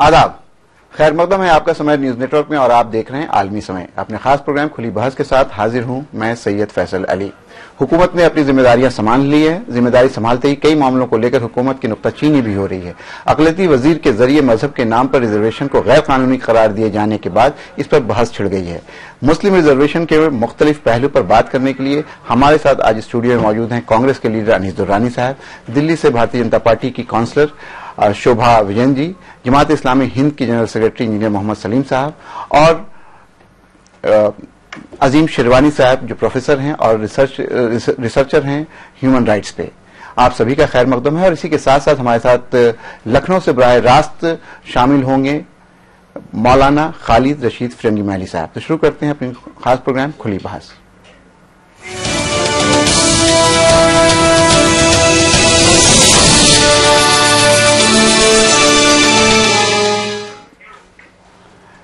आदाब, खैर मकदम है आपका समय न्यूज नेटवर्क में और आप देख रहे हैं आलमी समय। अपने खास प्रोग्राम खुली बहस के साथ हाजिर हूं मैं सैयद फैसल अली। हुकूमत ने अपनी जिम्मेदारियां संभाल ली है। जिम्मेदारी संभालते ही कई मामलों को लेकर हुकूमत की नुक्ताचीनी भी हो रही है। अक़लियती वजीर के जरिए मजहब के नाम पर रिजर्वेशन को गैर कानूनी करार दिए जाने के बाद इस पर बहस छिड़ गई है। मुस्लिम रिजर्वेशन के मुख्तलिफ पहलू पर बात करने के लिए हमारे साथ आज स्टूडियो में मौजूद हैं कांग्रेस के लीडर अनीस दुर्रानी साहब, दिल्ली से भारतीय जनता पार्टी की काउंसलर शोभा विजयन जी, जमात इस्लामी हिंद की general secretary engineer Mohammad Salim sahab और अजीम शेरवानी साहब जो प्रोफेसर हैं और रिसर्चर हैं ह्यूमन राइट्स पे। आप सभी का खैर मकदम है। और इसी के साथ साथ हमारे साथ लखनऊ से बराह रास्त शामिल होंगे मौलाना खालिद रशीद फिरंगी महली साहब। तो शुरू करते हैं अपनी खास प्रोग्राम खुली बहस।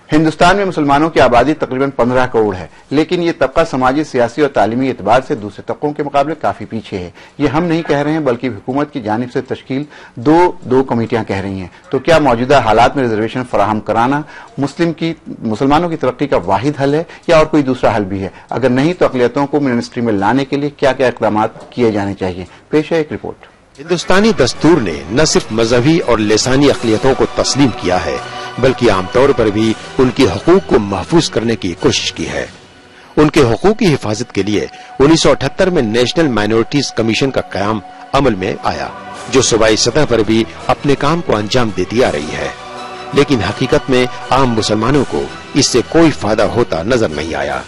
हिंदुस्तान में मुसलमानों की आबादी तकरीबन 15 करोड़ है, लेकिन ये तबका समाजी, सियासी और तालीमी एतबार से दूसरे तबकों के मुकाबले काफी पीछे है। ये हम नहीं कह रहे हैं बल्कि हुकूमत की जानिब से तश्कील दो कमेटियां कह रही हैं। तो क्या मौजूदा हालात में रिजर्वेशन फराहम कराना मुसलमानों की तरक्की का वाहिद हल है या और कोई दूसरा हल भी है? अगर नहीं तो अक़लियतों को मिनिस्ट्री में लाने के लिए क्या क्या इक़दाम किए जाने चाहिए? पेश है एक रिपोर्ट। हिंदुस्तानी दस्तूर ने न सिर्फ मजहबी और लिसानी अक़लियतों को तस्लीम किया है बल्कि आमतौर पर भी उनके हकूक को महफूज करने की कोशिश की है। उनके हकूक की हिफाजत के लिए 1978 में नेशनल माइनॉरिटीज कमीशन का क़याम अमल में आया, जो सूबाई सतह पर भी अपने काम को अंजाम देती आ रही है। लेकिन हकीकत में आम मुसलमानों को इससे कोई फायदा होता नजर नहीं आया।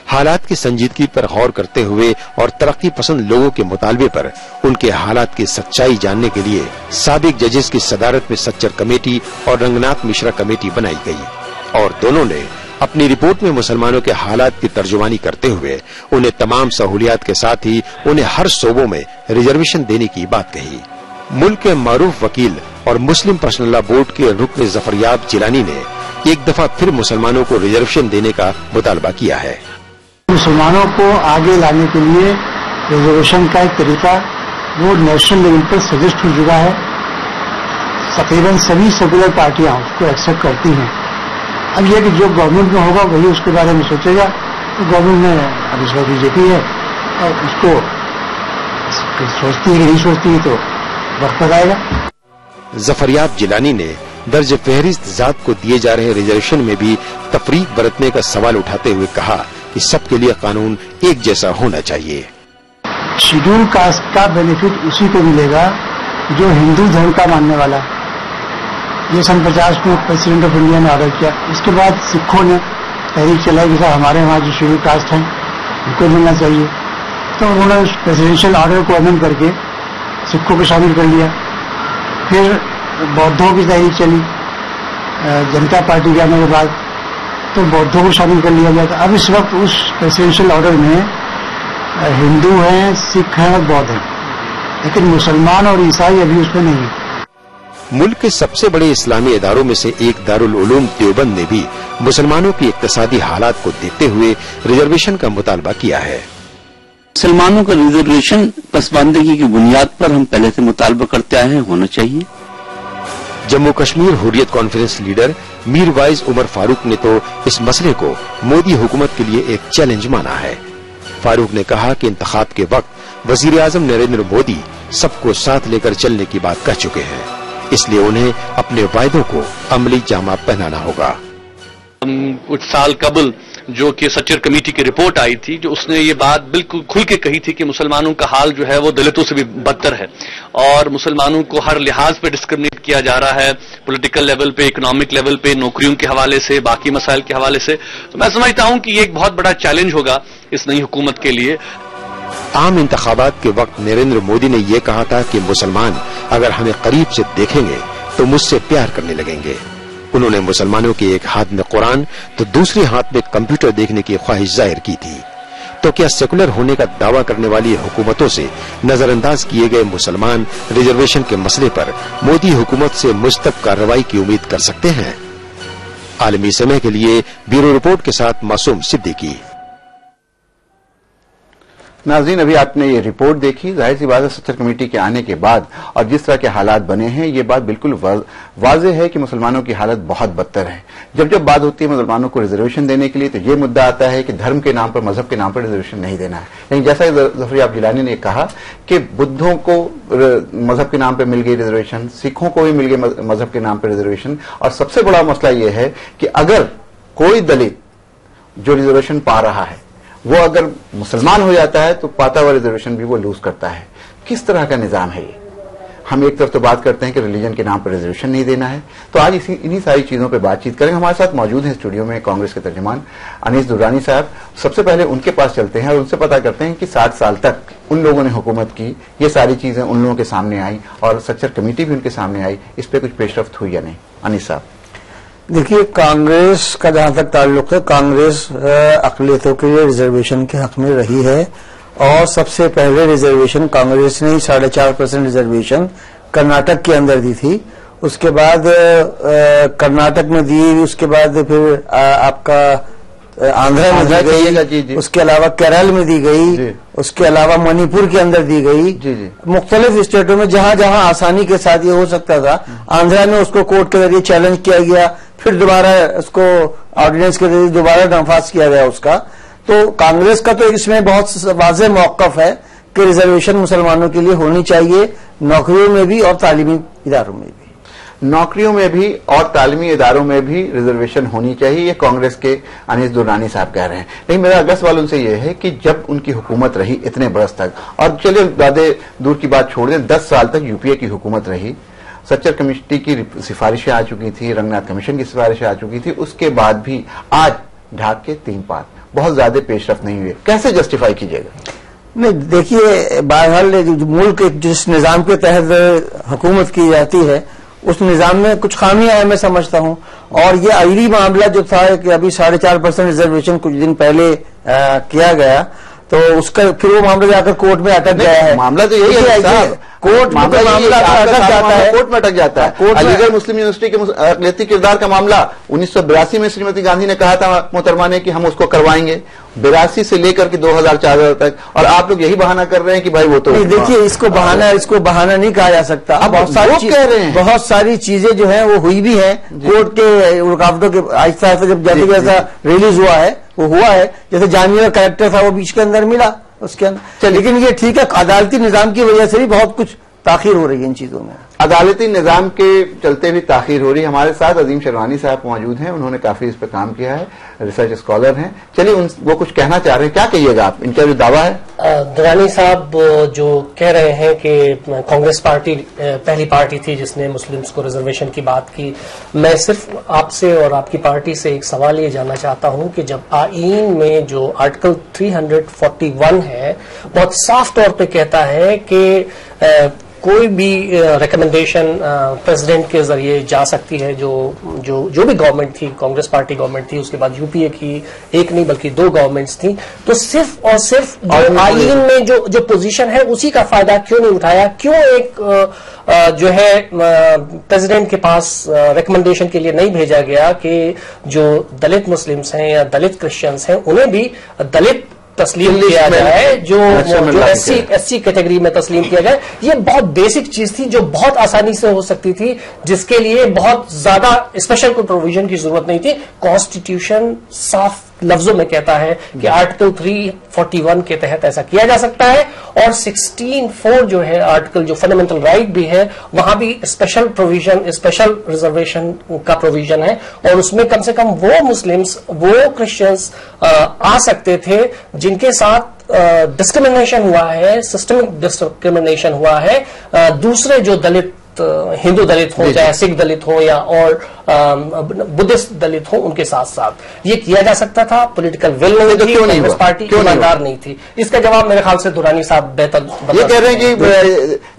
हालात की संजीदगी पर गौर करते हुए और तरक्की पसंद लोगों के मुतालबे पर उनके हालात की सच्चाई जानने के लिए साबिक जजेस की सदारत में सच्चर कमेटी और रंगनाथ मिश्रा कमेटी बनाई गई और दोनों ने अपनी रिपोर्ट में मुसलमानों के हालात की तर्जुमानी करते हुए उन्हें तमाम सहूलियात के साथ ही उन्हें हर शोबों में रिजर्वेशन देने की बात कही। मुल्क के मारूफ वकील और मुस्लिम पर्सनल लॉ बोर्ड के रुकन जफरयाब जिलानी ने एक दफा फिर मुसलमानों को रिजर्वेशन देने का मुतालबा किया है। मुसलमानों को आगे लाने के लिए रिजर्वेशन का एक तरीका वो नेशनल लेवल पर सजेस्ट हो चुका है। तकरीबन सभी सेकुलर पार्टियां उसको एक्सेप्ट करती हैं। अब यह कि जो गवर्नमेंट में होगा वही उसके बारे में सोचेगा। तो गवर्नमेंट में अब इस वक्त बीजेपी है और उसको सोचती है कि नहीं सोचती है तो वक्त बताएगा। जफरयाब जिलानी ने दर्ज फहरिस्त जात को दिए जा रहे रिजर्वेशन में भी तफरीक बरतने का सवाल उठाते हुए कहा कि सबके लिए कानून एक जैसा होना चाहिए। शेड्यूल कास्ट का बेनिफिट उसी को मिलेगा जो हिंदू धर्म का मानने वाला। ये सन 50 में प्रेसिडेंट ऑफ इंडिया ने ऑर्डर किया। इसके बाद सिखों ने तहरीक चलाई कि साहब हमारे वहाँ जो शेड्यूल कास्ट हैं उनको मिलना चाहिए। तो उन्होंने प्रेसिडेंशियल ऑर्डर को अमेंड करके सिखों को शामिल कर लिया। फिर बौद्धों की तहरीक चली जनता पार्टी के आने के बाद, तो बौद्धों को शामिल कर लिया गया था। अब इस वक्त उस प्रेसिडेंशियल ऑर्डर में हिंदू हैं, सिख हैं और बौद्ध हैं, लेकिन मुसलमान और ईसाई अभी उसमें नहीं है। मुल्क के सबसे बड़े इस्लामी इदारों में से एक दारुल उलूम देवबंद ने भी मुसलमानों की इक्तिसादी हालात को देखते हुए रिजर्वेशन का मुतालबा किया है। मुसलमानों का रिजर्वेशन पसमानदगी की बुनियाद पर हम पहले से मुतालबा करते आए हैं, होना चाहिए। जम्मू कश्मीर हुर्रियत कॉन्फ्रेंस लीडर मीर वाइज उमर फारूक ने तो इस मसले को मोदी हुकूमत के लिए एक चैलेंज माना है। फारूक ने कहा कि इंतखाब के वक्त वजीर आजम नरेंद्र मोदी सबको साथ लेकर चलने की बात कह चुके हैं, इसलिए उन्हें अपने वायदों को अमली जामा पहनाना होगा। कुछ साल कबल जो कि सच्चर कमेटी की रिपोर्ट आई थी, जो उसने ये बात बिल्कुल खुल के कही थी कि मुसलमानों का हाल जो है वो दलितों से भी बदतर है और मुसलमानों को हर लिहाज पे डिस्क्रिमिनेट किया जा रहा है, पॉलिटिकल लेवल पे, इकोनॉमिक लेवल पे, नौकरियों के हवाले से, बाकी मसाइल के हवाले से। तो मैं समझता हूं कि ये एक बहुत बड़ा चैलेंज होगा इस नई हुकूमत के लिए। आम इंतखाबात के वक्त नरेंद्र मोदी ने यह कहा था कि मुसलमान अगर हमें करीब से देखेंगे तो मुझसे प्यार करने लगेंगे। उन्होंने मुसलमानों के एक हाथ में कुरान तो दूसरे हाथ में कंप्यूटर देखने की ख्वाहिश जाहिर की थी। तो क्या सेकुलर होने का दावा करने वाली हुकूमतों से नजरअंदाज किए गए मुसलमान रिजर्वेशन के मसले पर मोदी हुकूमत से मुस्तक़ कार्रवाई की उम्मीद कर सकते हैं? आलमी समय के लिए ब्यूरो रिपोर्ट के साथ मासूम सिद्दीकी। नाज़रीन, अभी आपने ये रिपोर्ट देखी। जाहिर सी बात है, सच्चर कमेटी के आने के बाद और जिस तरह के हालात बने हैं, ये बात बिल्कुल वाज़ेह है कि मुसलमानों की हालत बहुत बदतर है। जब जब बात होती है मुसलमानों को रिजर्वेशन देने के लिए, तो ये मुद्दा आता है कि धर्म के नाम पर, मजहब के नाम पर रिजर्वेशन नहीं देना है। लेकिन जैसा जफर याब जिलानी ने कहा कि बुद्धों को मजहब के नाम पर मिल गई रिजर्वेशन, सिखों को भी मिल गई मजहब के नाम पर रिजर्वेशन, और सबसे बड़ा मसला यह है कि अगर कोई दलित जो रिजर्वेशन पा रहा है वो अगर मुसलमान हो जाता है तो पाता हुआ रिजर्वेशन भी वो लूज करता है। किस तरह का निजाम है ये? हम एक तरफ तो बात करते हैं कि रिलीजन के नाम पर रिजर्वेशन नहीं देना है, तो आज इन्हीं सारी चीजों पे बातचीत करेंगे। हमारे साथ मौजूद हैं स्टूडियो में कांग्रेस के तर्जुमान अनीस दुर्रानी साहब। सबसे पहले उनके पास चलते हैं और उनसे पता करते हैं कि 60 साल तक उन लोगों ने हुकूमत की, ये सारी चीजें उन लोगों के सामने आई और सच्चर कमेटी भी उनके सामने आई, इस पर कुछ पेशरफ्त हुई या नहीं? अनीस साहब। देखिए, कांग्रेस का जहां तक ताल्लुक है, कांग्रेस अक़लियतों के लिए रिजर्वेशन के हक में रही है और सबसे पहले रिजर्वेशन कांग्रेस ने 4.5% रिजर्वेशन कर्नाटक के अंदर दी थी। उसके बाद कर्नाटक में दी, उसके बाद फिर आपका आंध्रा में दी गई, उसके अलावा केरल में दी गई, उसके अलावा मणिपुर के अंदर दी गई। मुख्तलिफ स्टेटों में जहां जहां आसानी के साथ ये हो सकता था, आंध्रा में उसको कोर्ट के जरिए चैलेंज किया गया, फिर दोबारा उसको ऑर्डिनेंस के जरिए दोबारा नफाज किया गया उसका। तो कांग्रेस का तो इसमें बहुत वाज़ेह मौक़िफ़ है कि रिजर्वेशन मुसलमानों के लिए होनी चाहिए, नौकरियों में भी और तालीमी इदारों में भी। नौकरियों में भी और तालीमी इदारों में भी रिजर्वेशन होनी चाहिए, ये कांग्रेस के अनीस दुर्रानी साहब कह रहे हैं। लेकिन मेरा अगला सवाल उनसे यह है कि जब उनकी हुकूमत रही इतने बरस तक, और चलिए ज़्यादा दूर की बात छोड़ दें, 10 साल तक यूपीए की हुकूमत रही, सच्चर कमेटी की सिफारिशें आ चुकी थी, रंगनाथ कमीशन की सिफारिशें आ चुकी थी, उसके बाद भी आज ढाक के 3 पात बहुत ज्यादा पेशरफ नहीं हुए, कैसे जस्टिफाई कीजिएगा? नहीं, देखिए, बहरहाल मुल्क जिस निजाम के तहत हुकूमत की जाती है उस निजाम में कुछ खामियां हैं, मैं समझता हूं। और ये आईरी मामला जो था कि अभी 4.5% रिजर्वेशन कुछ दिन पहले किया गया, तो उसका फिर वो मामला जाकर कोर्ट में अटक गया है। मामला तो यही है, कोर्ट मामला अटक जाता है, कोर्ट में अटक जाता है। अलीगढ़ मुस्लिम यूनिवर्सिटी के अक़लियती किरदार का मामला 1982 में श्रीमती गांधी ने कहा था मोहतरमा ने कि हम उसको करवाएंगे, 82 से लेकर के 2004 तक, और आप लोग यही बहाना कर रहे हैं कि भाई वो तो देखिए, इसको बहाना नहीं कहा जा सकता। अब बहुत सारी चीजें जो है वो हुई भी है कोर्ट के रुकावटों के आहिस्ता आहिस्ता, जब जैसे जैसा रिलीज हुआ है वो हुआ है। जैसे जामिया कैरेक्टर था वो बीच के अंदर मिला उसके अंदर, लेकिन ये ठीक है, अदालती निजाम की वजह से भी बहुत कुछ ताखीर हो रही है इन चीजों में। अदालती निजाम के चलते भी ताखीर हो रही है। हमारे साथ अजीम शेरवानी साहब मौजूद हैं, उन्होंने काफी इस पर काम किया है, रिसर्च स्कॉलर हैं। चलिए वो कुछ कहना चाह रहे हैं, क्या कहिएगा आप? इनका जो दावा है, दुरानी साहब जो कह रहे हैं कि कांग्रेस पार्टी पहली पार्टी थी जिसने मुस्लिम्स को रिजर्वेशन की बात की, मैं सिर्फ आपसे और आपकी पार्टी से एक सवाल ये जानना चाहता हूं कि जब आईन में जो आर्टिकल 341 है बहुत साफ तौर पे कहता है कि कोई भी रिकमेंडेशन प्रेसिडेंट के जरिए जा सकती है, जो भी गवर्नमेंट थी, कांग्रेस पार्टी गवर्नमेंट थी, उसके बाद यूपीए की एक नहीं बल्कि 2 गवर्नमेंट्स थी, तो सिर्फ और सिर्फ जो आईन में जो पोजीशन है उसी का फायदा क्यों नहीं उठाया? क्यों एक जो है प्रेसिडेंट के पास रिकमेंडेशन के लिए नहीं भेजा गया कि जो दलित मुस्लिम्स हैं या दलित क्रिश्चियंस हैं उन्हें भी दलित तस्लीम किया जाए, जो एससी कैटेगरी में तस्लीम किया जाए? ये बहुत बेसिक चीज थी जो बहुत आसानी से हो सकती थी, जिसके लिए बहुत ज्यादा स्पेशल कोई प्रोविजन की जरूरत नहीं थी। कॉन्स्टिट्यूशन साफ लफ्जों में कहता है कि आर्टिकल 341 के तहत ऐसा किया जा सकता है, और 16(4) जो है आर्टिकल, जो फंडामेंटल राइट भी है, वहां भी स्पेशल प्रोविजन, स्पेशल रिजर्वेशन का प्रोविजन है, और उसमें कम से कम वो मुस्लिम्स, वो क्रिश्चियंस आ सकते थे जिनके साथ डिस्क्रिमिनेशन हुआ है, सिस्टमिक डिस्क्रिमिनेशन हुआ है दूसरे जो दलित, हिंदू दलित हो, चाहे सिख दलित हो या और बुद्धिस्ट दलित हो, उनके साथ साथ ये किया जा सकता था। पॉलिटिकल विल नहीं थी, कांग्रेस पार्टी ईमानदार नहीं थी। इसका जवाब मेरे ख्याल से दुरानी साहब बेहतर ये कह रहे हैं कि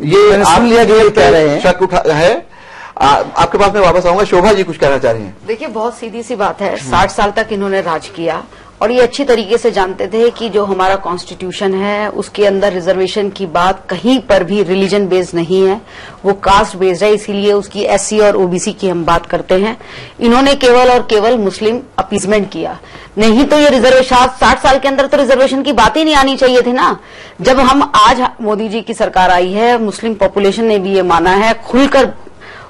ये सुन लिया गया, कह रहे हैं शक उठा है। आपके पास में वापस आऊंगा, शोभा जी कुछ कहना चाह रही हैं। देखिए, बहुत सीधी सी बात है, 60 साल तक इन्होंने राज किया और ये अच्छी तरीके से जानते थे कि जो हमारा कॉन्स्टिट्यूशन है उसके अंदर रिजर्वेशन की बात कहीं पर भी रिलीजन बेस्ड नहीं है, वो कास्ट बेस्ड है, इसीलिए उसकी एससी और ओबीसी की हम बात करते हैं। इन्होंने केवल और केवल मुस्लिम अपीजमेंट किया, नहीं तो ये रिजर्वेशन 60 साल के अंदर तो रिजर्वेशन की बात ही नहीं आनी चाहिए थी ना। जब हम आज मोदी जी की सरकार आई है, मुस्लिम पॉपुलेशन ने भी ये माना है, खुलकर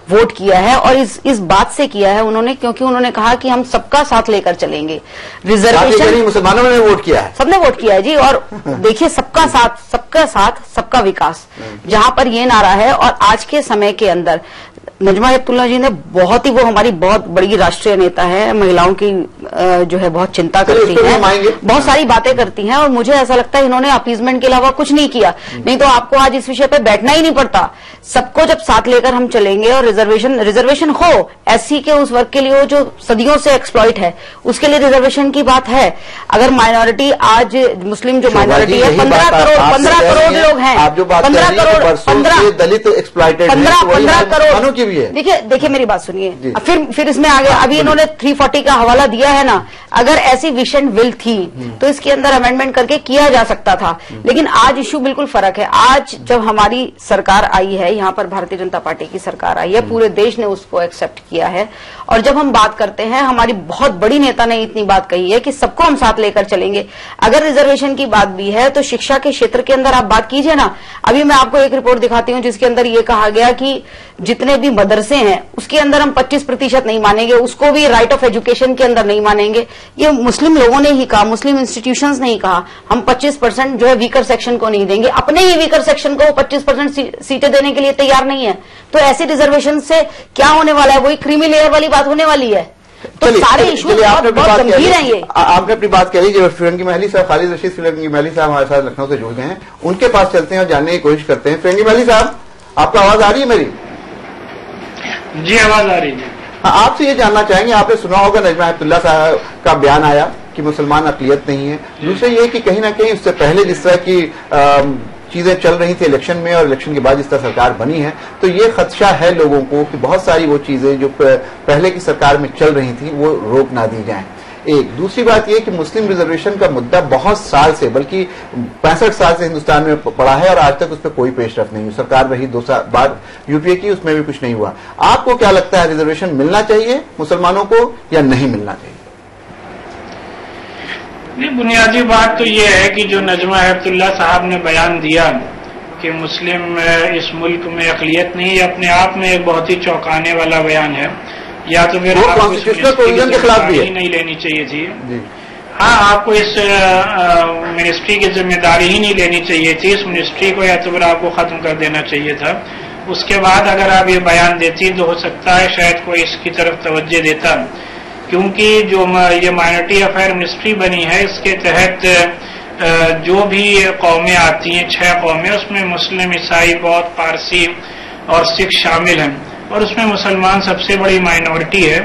वोट किया है, और इस बात से किया है उन्होंने, क्योंकि उन्होंने कहा कि हम सबका साथ लेकर चलेंगे। रिजर्वेशन मुसलमानों ने वोट किया है, सबने वोट किया है जी। और देखिए, सबका साथ सबका विकास, जहां पर ये नारा है। और आज के समय के अंदर नजमा हेपतुल्ला जी ने बहुत ही, वो हमारी बहुत बड़ी राष्ट्रीय नेता है, महिलाओं की जो है बहुत चिंता करती हैं, बहुत सारी बातें करती हैं, और मुझे ऐसा लगता है इन्होंने अपीजमेंट के अलावा कुछ नहीं किया। नहीं तो आपको आज इस विषय पे बैठना ही नहीं पड़ता। सबको जब साथ लेकर हम चलेंगे और रिजर्वेशन हो, एससी के उस वर्ग के लिए हो जो सदियों से एक्सप्लॉइट है, उसके लिए रिजर्वेशन की बात है। अगर माइनॉरिटी, आज मुस्लिम जो माइनॉरिटी है 15 करोड़ लोग हैं, 15 करोड़ दलित एक्सप्लॉइटेड, 15 करोड़ की भी है। देखिए मेरी बात सुनिए, फिर इसमें आगे अभी इन्होंने 340 का हवाला दिया है ना। अगर ऐसी विश एंड विल थी तो इसके अंदर अमेंडमेंट करके किया जा सकता था, लेकिन आज इश्यू बिल्कुल फर्क है। आज जब हमारी सरकार आई है, यहाँ पर भारतीय जनता पार्टी की सरकार आई है, पूरे देश ने उसको एक्सेप्ट किया है। और जब हम बात करते हैं, हमारी बहुत बड़ी नेता ने इतनी बात कही है कि सबको हम साथ लेकर चलेंगे। अगर रिजर्वेशन की बात भी है तो शिक्षा के क्षेत्र के अंदर आप बात कीजिए ना। अभी मैं आपको एक रिपोर्ट दिखाती हूं जिसके अंदर ये कहा गया कि जितने भी मदरसे हैं उसके अंदर हम 25% नहीं मानेंगे, उसको भी राइट ऑफ एजुकेशन के अंदर नहीं मानेंगे। ये मुस्लिम लोगों ने ही कहा, मुस्लिम इंस्टीट्यूशंस ने ही कहा, हम 25% जो है वीकर सेक्शन को नहीं देंगे। अपने ही वीकर सेक्शन को 25% सीटें देने के लिए तैयार नहीं है। तो ऐसी रिजर्वेशन से क्या होने वाला है? वही क्रीमी लेयर वाली बात होने वाली है। तो सारे इशू बहुत गंभीर हैं। ये आपने अपनी बात कह ली। जो फिरंगी महली साहब, खालिद रशीद फिरंगी महली साहब हमारे साथ लखनऊ से जुड़ गए हैं, उनके पास चलते हैं और जानने की कोशिश करते हैं। फिरंगी महली साहब, आपको आवाज आ रही है मेरी? जी, आवाज आ रही है। आपसे ये जानना चाहेंगे, आपने सुना होगा नजमा हेपतुल्ला साहब का बयान आया कि मुसलमान अक़लियत नहीं है। दूसरा ये कि कहीं ना कहीं उससे पहले जिस तरह की चीजें चल रही थी इलेक्शन में, और इलेक्शन के बाद जिस तरह सरकार बनी है, तो ये खदशा है लोगों को कि बहुत सारी वो चीजें जो पहले की सरकार में चल रही थी वो रोक ना दी जाएं। एक दूसरी बात यह कि मुस्लिम रिजर्वेशन का मुद्दा बहुत साल से, बल्कि 65 साल से हिंदुस्तान में पड़ा है और आज तक उस पर कोई पेशरफ नहीं हुई। सरकार रही 2 साल बाद यूपीए की, उसमें भी कुछ नहीं हुआ। आपको क्या लगता है, रिजर्वेशन मिलना चाहिए मुसलमानों को या नहीं मिलना चाहिए? बुनियादी बात तो ये है कि जो नजमा हेपतुल्ला साहब ने बयान दिया कि मुस्लिम इस मुल्क में अक़लियत नहीं, अपने आप में एक बहुत ही चौंकाने वाला बयान है। या तो फिर आपको इस के खिलाफ भी नहीं लेनी चाहिए थी। हाँ, आपको इस मिनिस्ट्री की जिम्मेदारी ही नहीं लेनी चाहिए थी। इस मिनिस्ट्री को या तो फिर आपको खत्म कर देना चाहिए था। उसके बाद अगर आप ये बयान देती तो हो सकता है शायद कोई इसकी तरफ तवज्जो देता, क्योंकि जो ये माइनॉरिटी अफेयर मिनिस्ट्री बनी है, इसके तहत जो भी कौमें आती हैं, 6 कौमें, उसमें मुस्लिम, ईसाई, बौद्ध, पारसी और सिख शामिल हैं, और उसमें मुसलमान सबसे बड़ी माइनॉरिटी है।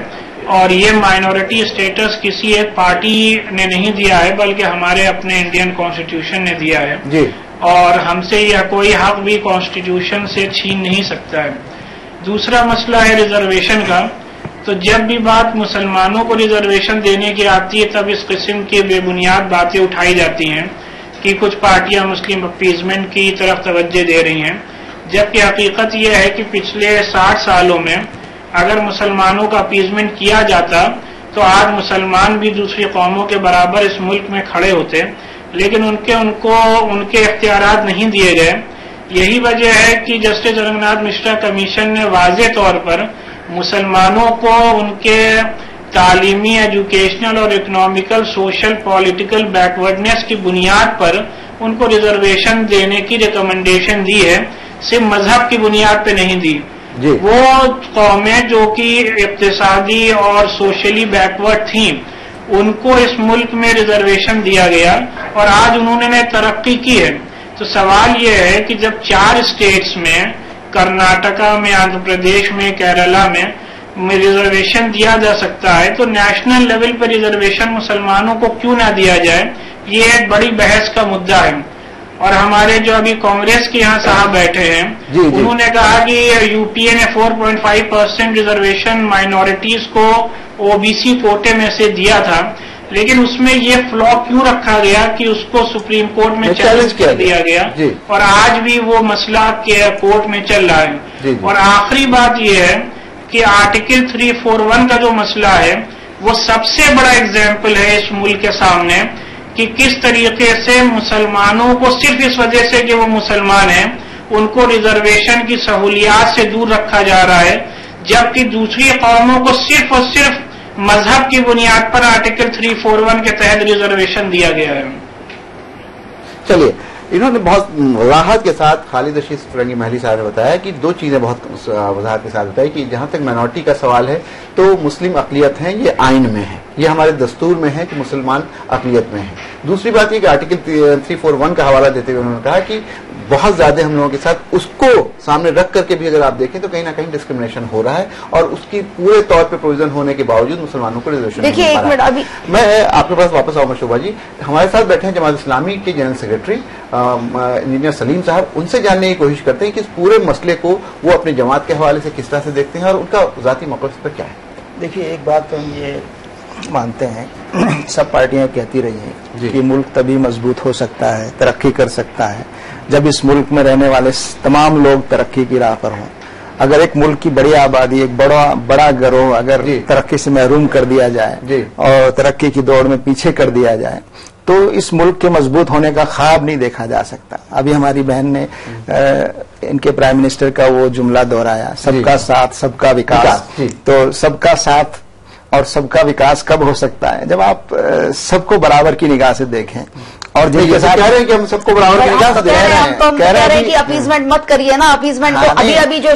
और ये माइनॉरिटी स्टेटस किसी एक पार्टी ने नहीं दिया है, बल्कि हमारे अपने इंडियन कॉन्स्टिट्यूशन ने दिया है जी। और हमसे यह कोई हक भी कॉन्स्टिट्यूशन से छीन नहीं सकता है। दूसरा मसला है रिजर्वेशन का। तो जब भी बात मुसलमानों को रिजर्वेशन देने की आती है, तब इस किस्म की बेबुनियाद बातें उठाई जाती हैं कि कुछ पार्टियां मुस्लिम अपीजमेंट की तरफ तवज्जो दे रही हैं, जबकि हकीकत यह है कि पिछले 60 सालों में अगर मुसलमानों का अपीजमेंट किया जाता तो आज मुसलमान भी दूसरी कौमों के बराबर इस मुल्क में खड़े होते, लेकिन उनके इख्तियारात नहीं दिए गए। यही वजह है कि जस्टिस रंगनाथ मिश्रा कमीशन ने वाज़ेह तौर पर मुसलमानों को उनके तालीमी, एजुकेशनल और इकोनॉमिकल, सोशल, पॉलिटिकल बैकवर्डनेस की बुनियाद पर उनको रिजर्वेशन देने की रिकमेंडेशन दी है, सिर्फ मजहब की बुनियाद पे नहीं दी। वो कौमें जो कि इक्तिसादी और सोशली बैकवर्ड थीं, उनको इस मुल्क में रिजर्वेशन दिया गया और आज उन्होंने तरक्की की है। तो सवाल यह है कि जब 4 स्टेट्स में, कर्नाटका में, आंध्र प्रदेश में, केरला में रिजर्वेशन दिया जा सकता है, तो नेशनल लेवल पर रिजर्वेशन मुसलमानों को क्यों ना दिया जाए, ये एक बड़ी बहस का मुद्दा है। और हमारे जो अभी कांग्रेस के यहाँ साहब बैठे हैं, उन्होंने कहा कि यूपीए ने 4.5% रिजर्वेशन माइनॉरिटीज को ओबीसी कोटे में से दिया था, लेकिन उसमें ये फ्लॉ क्यों रखा गया कि उसको सुप्रीम कोर्ट में चैलेंज कर दिया गया और आज भी वो मसला के कोर्ट में चल रहा है। और आखिरी बात ये है कि आर्टिकल 341 का जो मसला है वो सबसे बड़ा एग्जाम्पल है इस मुल्क के सामने कि किस तरीके से मुसलमानों को सिर्फ इस वजह से कि वो मुसलमान हैं उनको रिजर्वेशन की सहूलियात से दूर रखा जा रहा है, जबकि दूसरी कौमों को सिर्फ और सिर्फ मजहब की बुनियाद पर आर्टिकल 341 के तहत रिजर्वेशन दिया गया है। चलिए, इन्होंने बहुत वजाहत के साथ खालिद रशीद फिरंगी महली साहब ने बताया कि दो चीजें बहुत वजाहत के साथ बताई कि जहां तक माइनॉरिटी का सवाल है तो मुस्लिम अकलियत हैं, ये आइन में है, ये हमारे दस्तूर में है कि मुसलमान अकलियत में है। दूसरी बात ये कि आर्टिकल 341 का हवाला देते हुए उन्होंने कहा कि बहुत ज्यादा हम लोगों के साथ उसको सामने रख करके भी अगर आप देखें तो कहीं ना कहीं डिस्क्रिमिनेशन हो रहा है और उसकी पूरे तौर पे प्रोविजन होने के बावजूद मुसलमानों को रिजर्वेशन नहीं मिल पा रहा है। मैं आपके पास वापस आऊंगा शोभा जी, हमारे साथ बैठे हैं जमात इस्लामी के जनरल सेक्रेटरी इंजीनियर सलीम साहब, उनसे जानने की कोशिश करते हैं कि इस पूरे मसले को वो अपनी जमात के हवाले से किस तरह से देखते हैं और उनका जाती मौक़िफ़ इस पर क्या है। देखिए, एक बात तो हम ये मानते हैं, सब पार्टियां कहती रही हैं कि मुल्क तभी मजबूत हो सकता है, तरक्की कर सकता है जब इस मुल्क में रहने वाले तमाम लोग तरक्की की राह पर हों। अगर एक मुल्क की बड़ी आबादी, एक बड़ा गिरोह अगर तरक्की से महरूम कर दिया जाए और तरक्की की दौड़ में पीछे कर दिया जाए तो इस मुल्क के मजबूत होने का ख्वाब नहीं देखा जा सकता। अभी हमारी बहन ने इनके प्राइम मिनिस्टर का वो जुमला दोहराया, सबका साथ सबका विकास। तो सबका साथ और सबका विकास कब हो सकता है? जब आप सबको बराबर की निगाह से देखें और जिनके साथ कह रहे हैं कि हम सबको बराबर की निगाह से देख रहे हैं, कह रहे हैं कि अपीजमेंट मत करिए ना, अपीजमेंट को अभी जो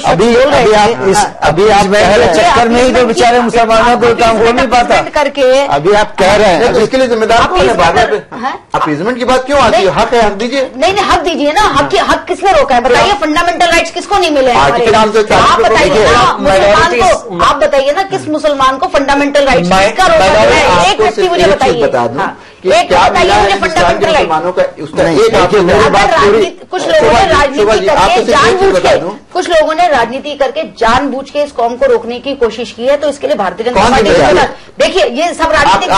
अभी आप पहले चक्कर में ही जो बेचारे मुसलमानों को काम हो नहीं पाता करके अभी आप कह रहे हैं इसके लिए जिम्मेदार कौन है? अपीजमेंट की बात क्यों आती है? हक है, हक दीजिए। नहीं, हक दीजिए ना। हक किसने रोका है? बताइए, फंडामेंटल राइट्स किसको नहीं मिले हैं? आप बताइए ना, मुसलमान को आप बताइए ना, किस मुसलमान को फंडामेंटल राइट्स किसका रोका है? एक व्यक्ति मुझे बताइए, एक बताइए मुझे फंडामेंटल मुसलमानों का उसका कुछ लोगों ने राजनीति करके जानबूझ कुछ लोगों ने राजनीति करके जानबूझ के इस कौम को रोकने की कोशिश की है, तो इसके लिए भारतीय जनता पार्टी देखिए ये सब राजनीतिक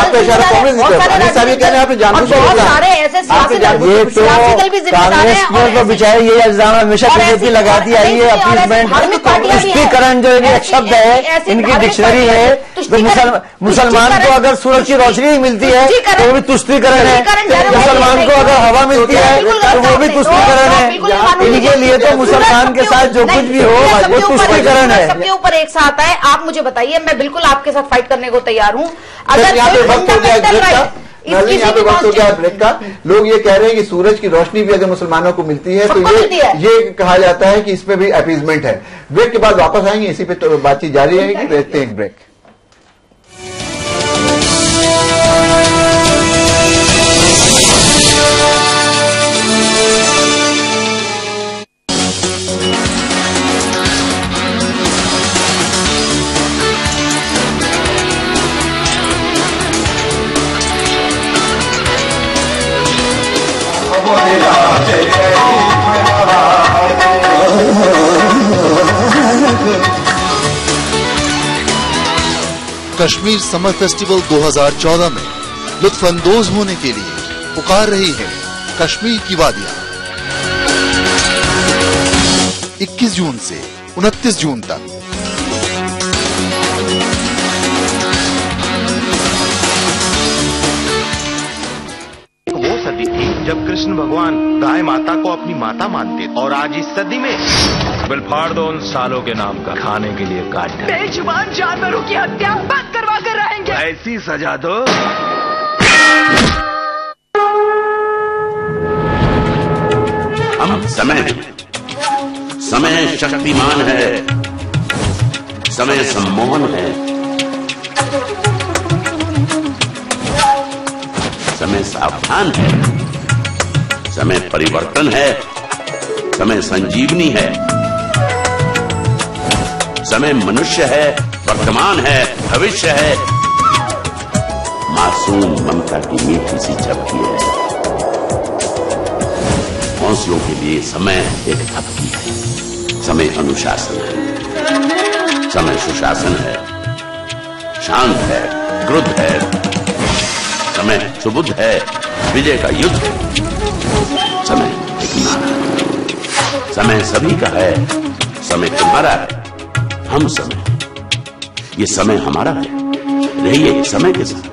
बहुत सारे ऐसे सियासी दल भी जिम्मेदार हैं। बेचारे ये इल्जाम हमेशा बीजेपी लगाती आई है, स्पष्टीकरण जो एक शब्द है इनकी डिक्शनरी है, तो मुसलमान को अगर सूरज की रोशनी मिलती है तो वो भी तुष्टीकरण है, मुसलमान को अगर हवा मिलती है तो वो भी तुष्टीकरण है। इनके लिए तो मुसलमान के साथ जो कुछ भी हो वो तुष्टीकरण है। सबके ऊपर एक साथ है। आप मुझे बताइए, मैं बिल्कुल आपके साथ फाइट करने को तैयार हूँ। अगर यहाँ पे वक्त हो गया ब्रेक का, लोग ये कह रहे हैं कि सूरज की रोशनी भी अगर मुसलमानों को मिलती है तो ये कहा जाता है कि इसमें भी अपीजमेंट है। ब्रेक के बाद वापस आएंगे, इसी पे तो बातचीत जारी रहेगी। देखते हैं ब्रेक। कश्मीर समर फेस्टिवल 2014 में लुत्फअंदोज होने के लिए पुकार रही है कश्मीर की वादियां। 21 जून से 29 जून तक वो सदी थी जब कृष्ण भगवान गाय माता को अपनी माता मानते, और आज इस सदी में बिलफाड़ दो उन सालों के नाम का, खाने के लिए काट डाल। बेजुबान जानवरों की हत्या बंद करवा कर रहेंगे। ऐसी सजा दो। हम समय शक्तिमान है, समय सम्मोहन है, समय सावधान है, समय परिवर्तन है, समय संजीवनी है, समय मनुष्य है, वर्तमान है, भविष्य है, मासूम ममता की मीठी सी झपकी है। मौसियों के लिए समय एक झपकी है, समय अनुशासन है, समय सुशासन है, शांत है, क्रुद्ध है, समय सुबुध है, विजय का युद्ध है। समय एक नारा है, समय सभी का है, समय तुम्हारा है, हम समय, ये समय हमारा है, रहिए समय के साथ।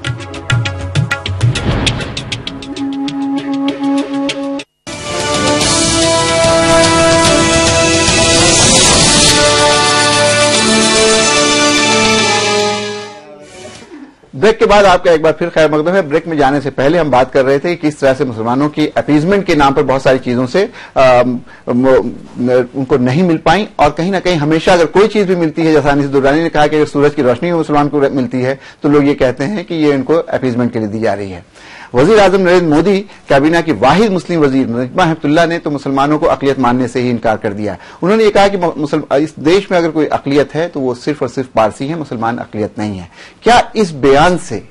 ब्रेक के बाद आपका एक बार फिर खैर मकदम है। ब्रेक में जाने से पहले हम बात कर रहे थे कि किस तरह से मुसलमानों की अपीजमेंट के नाम पर बहुत सारी चीजों से उनको नहीं मिल पाई, और कहीं ना कहीं हमेशा अगर कोई चीज भी मिलती है, जैसा अनीस दुर्रानी ने कहा कि अगर सूरज की रोशनी मुसलमान को मिलती है तो लोग ये कहते हैं कि ये इनको अपीजमेंट के लिए दी जा रही है। वजीर आजम नरेंद्र मोदी काबीना की वाहिद मुस्लिम वजीर नजमा हेपतुल्लाह ने तो मुसलमानों को अकलियत मानने से ही इनकार कर दिया। उन्होंने ये कहा कि इस देश में अगर कोई अकलियत है तो वो सिर्फ और सिर्फ पारसी है, मुसलमान अकलियत नहीं है। क्या इस बयान से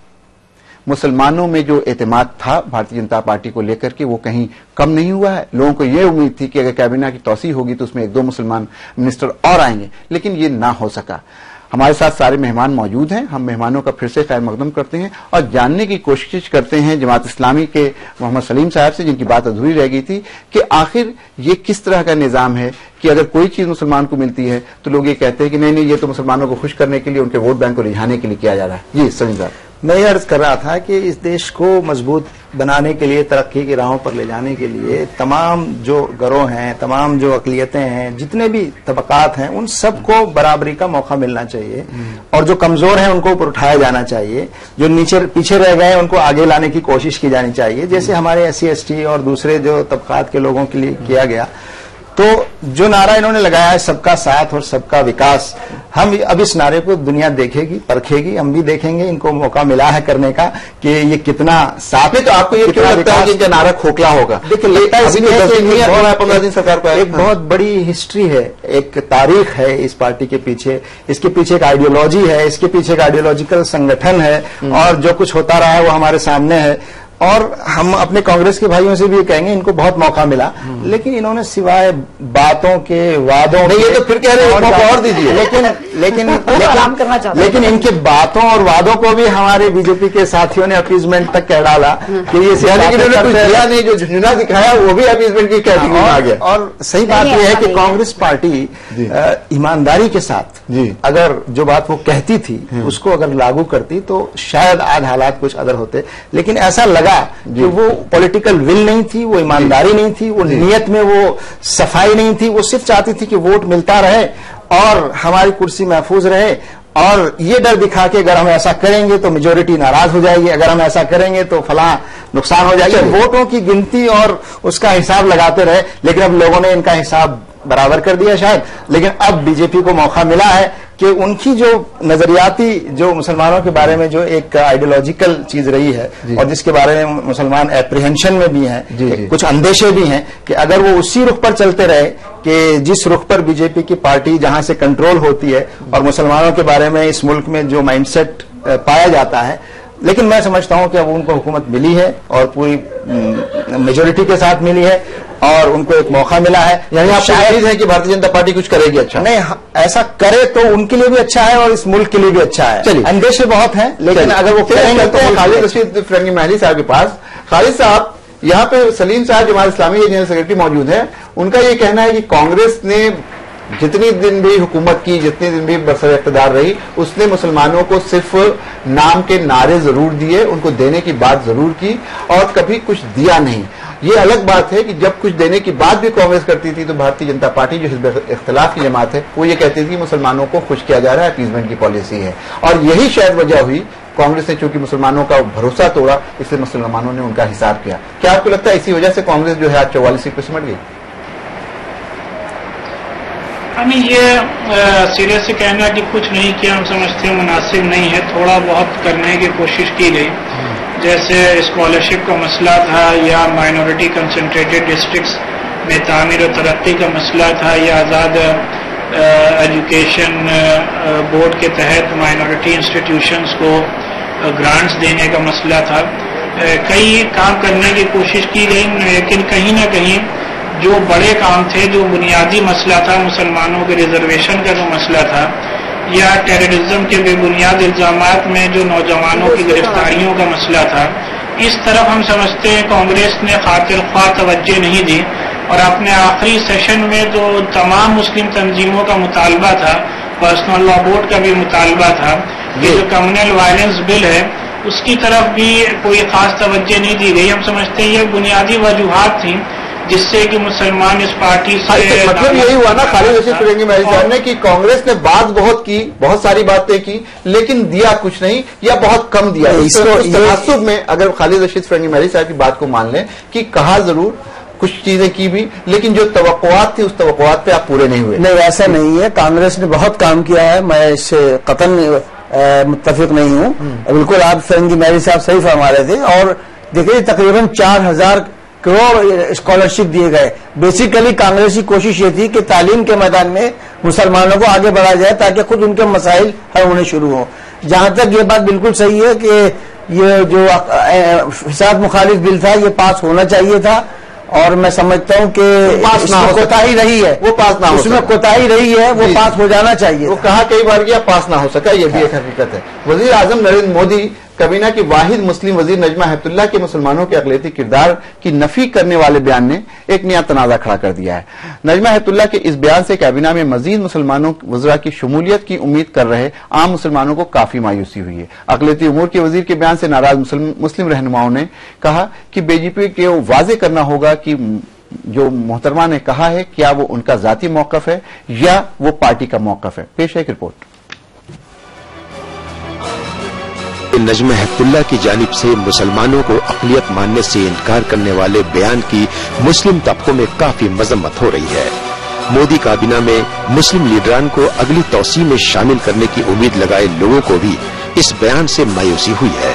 मुसलमानों में जो एतमाद था भारतीय जनता पार्टी को लेकर के वो कहीं कम नहीं हुआ है? लोगों को ये उम्मीद थी कि अगर कैबिनेट की तौसीह होगी तो उसमें 1-2 मुसलमान मिनिस्टर और आएंगे, लेकिन ये ना हो सका। हमारे साथ सारे मेहमान मौजूद हैं। हम मेहमानों का फिर से खैर मकदम करते हैं और जानने की कोशिश करते हैं जमात इस्लामी के मोहम्मद सलीम साहब से, जिनकी बात अधूरी रह गई थी, कि आखिर ये किस तरह का निजाम है कि अगर कोई चीज मुसलमान को मिलती है तो लोग ये कहते हैं कि नहीं, ये तो मुसलमानों को खुश करने के लिए, उनके वोट बैंक को रिझाने के लिए किया जा रहा है। जी सलीम साहब। मैं ये अर्ज कर रहा था कि इस देश को मजबूत बनाने के लिए, तरक्की की राहों पर ले जाने के लिए तमाम जो गिरोह हैं, तमाम जो अकलियतें हैं, जितने भी तबकात हैं, उन सबको बराबरी का मौका मिलना चाहिए और जो कमजोर हैं उनको ऊपर उठाया जाना चाहिए, जो नीचे पीछे रह गए हैं उनको आगे लाने की कोशिश की जानी चाहिए, जैसे हमारे SC ST और दूसरे जो तबकात के लोगों के लिए किया गया। तो जो नारा इन्होंने लगाया है सबका साथ और सबका विकास, हम अब इस नारे को दुनिया देखेगी, परखेगी, हम भी देखेंगे। इनको मौका मिला है करने का कि ये कितना साथ है। तो आपको ये क्यों लगता है कि इनका नारा खोखला होगा? देखिए, लगता है एक बहुत बड़ी हिस्ट्री है, एक तारीख है इस पार्टी के पीछे, इसके पीछे एक आइडियोलॉजी है, इसके पीछे एक आइडियोलॉजिकल संगठन है और जो कुछ होता रहा है वो हमारे सामने है। और हम अपने कांग्रेस के भाइयों से भी कहेंगे इनको बहुत मौका मिला, लेकिन इन्होंने सिवाय बातों के, वादों नहीं, ये तो फिर कह रहे हैं मौका और दीजिए, लेकिन इनके बातों और वादों को भी हमारे बीजेपी के साथियों ने अपीजमेंट तक कह डाला कि ये दिया नहीं, जो झुंझुना दिखाया वो भी अपीजमेंट की कैटेगरी में आ गया। और सही बात यह है कि कांग्रेस पार्टी ईमानदारी के साथ अगर जो बात वो कहती थी उसको अगर लागू करती तो शायद आज हालात कुछ अदर होते, लेकिन ऐसा लगा कि वो पॉलिटिकल विल नहीं थी, वो ईमानदारी नहीं थी, वो नियत में वो सफाई नहीं थी। वो सिर्फ चाहती थी कि वोट मिलता रहे और हमारी कुर्सी महफूज रहे, और ये डर दिखा के अगर हम ऐसा करेंगे तो मेजोरिटी नाराज हो जाएगी, अगर हम ऐसा करेंगे तो फलां नुकसान हो जाएगा। वोटों की गिनती और उसका हिसाब लगाते रहे, लेकिन अब लोगों ने इनका हिसाब बराबर कर दिया शायद। लेकिन अब बीजेपी को मौका मिला है कि उनकी जो नजरियाती, जो मुसलमानों के बारे में जो एक आइडियोलॉजिकल चीज रही है और जिसके बारे में मुसलमान एप्रीहेंशन में भी हैं, कुछ अंदेशे भी हैं कि अगर वो उसी रुख पर चलते रहे कि जिस रुख पर बीजेपी की पार्टी जहां से कंट्रोल होती है और मुसलमानों के बारे में इस मुल्क में जो माइंडसेट पाया जाता है, लेकिन मैं समझता हूं कि अब उनको हुकूमत मिली है और पूरी मेजोरिटी के साथ मिली है और उनको एक मौका मिला है। यानी आप शायद है कि भारतीय जनता पार्टी कुछ करेगी अच्छा? नहीं, ऐसा करे तो उनके लिए भी अच्छा है और इस मुल्क के लिए भी अच्छा है। चलिए, अंदेशे बहुत हैं, लेकिन अगर वो करेंगे तो खालिद रशीद फिरंगी महली साहब के पास। खालिद साहब, यहाँ पे सलीम साहब जमात इस्लामी के जनरल सेक्रेटरी मौजूद है, उनका ये कहना है कि कांग्रेस ने जितनी दिन भी हुकूमत की, जितने दिन भी बरसर इक़्तिदार रही, उसने मुसलमानों को सिर्फ नाम के नारे जरूर दिए, उनको देने की बात जरूर की और कभी कुछ दिया नहीं। ये अलग बात है कि जब कुछ देने की बात भी कांग्रेस करती थी तो भारतीय जनता पार्टी जो हिज़्ब इख्तिलाफ की जमात है वो ये कहती थी कि मुसलमानों को खुश किया जा रहा है, अपीजमेंट की पॉलिसी है। और यही शायद वजह हुई, कांग्रेस ने चूंकि मुसलमानों का भरोसा तोड़ा इसलिए मुसलमानों ने उनका हिसाब किया। क्या आपको लगता है इसी वजह से कांग्रेस जो है आज 44 सीट पर सिमट गई? हमें ये सिरे से कहना कि कुछ नहीं किया हम समझते हैं मुनासिब नहीं है। थोड़ा बहुत करने की कोशिश की गई, जैसे स्कॉलरशिप का मसला था या माइनॉरिटी कंसंट्रेटेड डिस्ट्रिक्ट्स में तामीर और तरक्की का मसला था या आज़ाद एजुकेशन बोर्ड के तहत माइनॉरिटी इंस्टीट्यूशंस को ग्रांट्स देने का मसला था। कई काम करने की कोशिश की गई, लेकिन कहीं ना कहीं जो बड़े काम थे, जो बुनियादी मसला था मुसलमानों के रिजर्वेशन का जो मसला था या टेररिज्म के बेबुनियाद इल्जामात में जो नौजवानों की गिरफ्तारियों का मसला था, इस तरफ हम समझते हैं कांग्रेस ने खातिर ख्वाह तवज्जो नहीं दी और अपने आखिरी सेशन में जो तमाम मुस्लिम तंजीमों का मुतालबा था, पर्सनल लॉ बोर्ड का भी मुतालबा था, ये जो कम्युनल वायलेंस बिल है उसकी तरफ भी कोई खास तवज्जो नहीं दी गई। हम समझते हैं ये बुनियादी वजूहात थी जिससे कि मुसलमान इस पार्टी से मतलब यही हुआ ना खालिद रशीद फिरंगी महरी साहब ने कि कांग्रेस ने बात बहुत की, बहुत सारी बातें की, लेकिन दिया कुछ नहीं या बहुत कम दिया। इसको तनासुब में अगर खालिद रशीद फिरंगी महरी साहब की बात को मान लें कि कहा जरूर कुछ चीजें की भी, लेकिन जो तवक्कुआत थी उस तवक्कुआत पे आप पूरे नहीं हुए। नहीं, ऐसा नहीं है। कांग्रेस ने बहुत काम किया है, मैं इससे कतन मुत्तफिक नहीं हूँ। बिल्कुल आप फिरंगी महरी साहब सही फरमा रहे थे। और देखिए तकरीबन 4000 करोड़ स्कॉलरशिप दिए गए। बेसिकली कांग्रेस की कोशिश ये थी कि तालीम के मैदान में मुसलमानों को आगे बढ़ाया जाए ताकि खुद उनके मसाइल हल होने शुरू हो। जहां तक ये बात बिल्कुल सही है कि ये जो फिसाद मुखालिफ बिल था ये पास होना चाहिए था और मैं समझता हूँ कि कोताही रही है, वो पास ना हो, उसमें कोताही रही है, वो पास हो जाना चाहिए। वो कहा कई बार किया, पास ना हो सका, ये भी एक हकीकत है। वजीर आजम नरेंद्र मोदी कबीना की वाहिद मुस्लिम वजीर नजमा हेपतुल्लाह के मुसलमानों के अक़लियती किरदार की नफी करने वाले बयान ने एक नया तनाज़ा खड़ा कर दिया है। नजमा हेपतुल्लाह के इस बयान से कैबिना में मजीद मुसलमानों वज़रा की शमूलियत की उम्मीद कर रहे आम मुसलमानों को काफी मायूसी हुई है। अक़लियती उमूर के वजीर के बयान से नाराज मुस्लिम रहनुमाओं ने कहा कि बीजेपी को वाज़े करना होगा कि जो मोहतरमा ने कहा है क्या वो उनका जाती मौक़िफ़ है या वो पार्टी का मौक़िफ़ है। पेश है एक रिपोर्ट। नजमा हेपतुल्लाह की जानिब से मुसलमानों को अक़लियत मानने से इनकार करने वाले बयान की मुस्लिम तबकों में काफी मजम्मत हो रही है। मोदी काबीना में मुस्लिम लीडरान को अगली तौसी में शामिल करने की उम्मीद लगाए लोगों को भी इस बयान से मायूसी हुई है,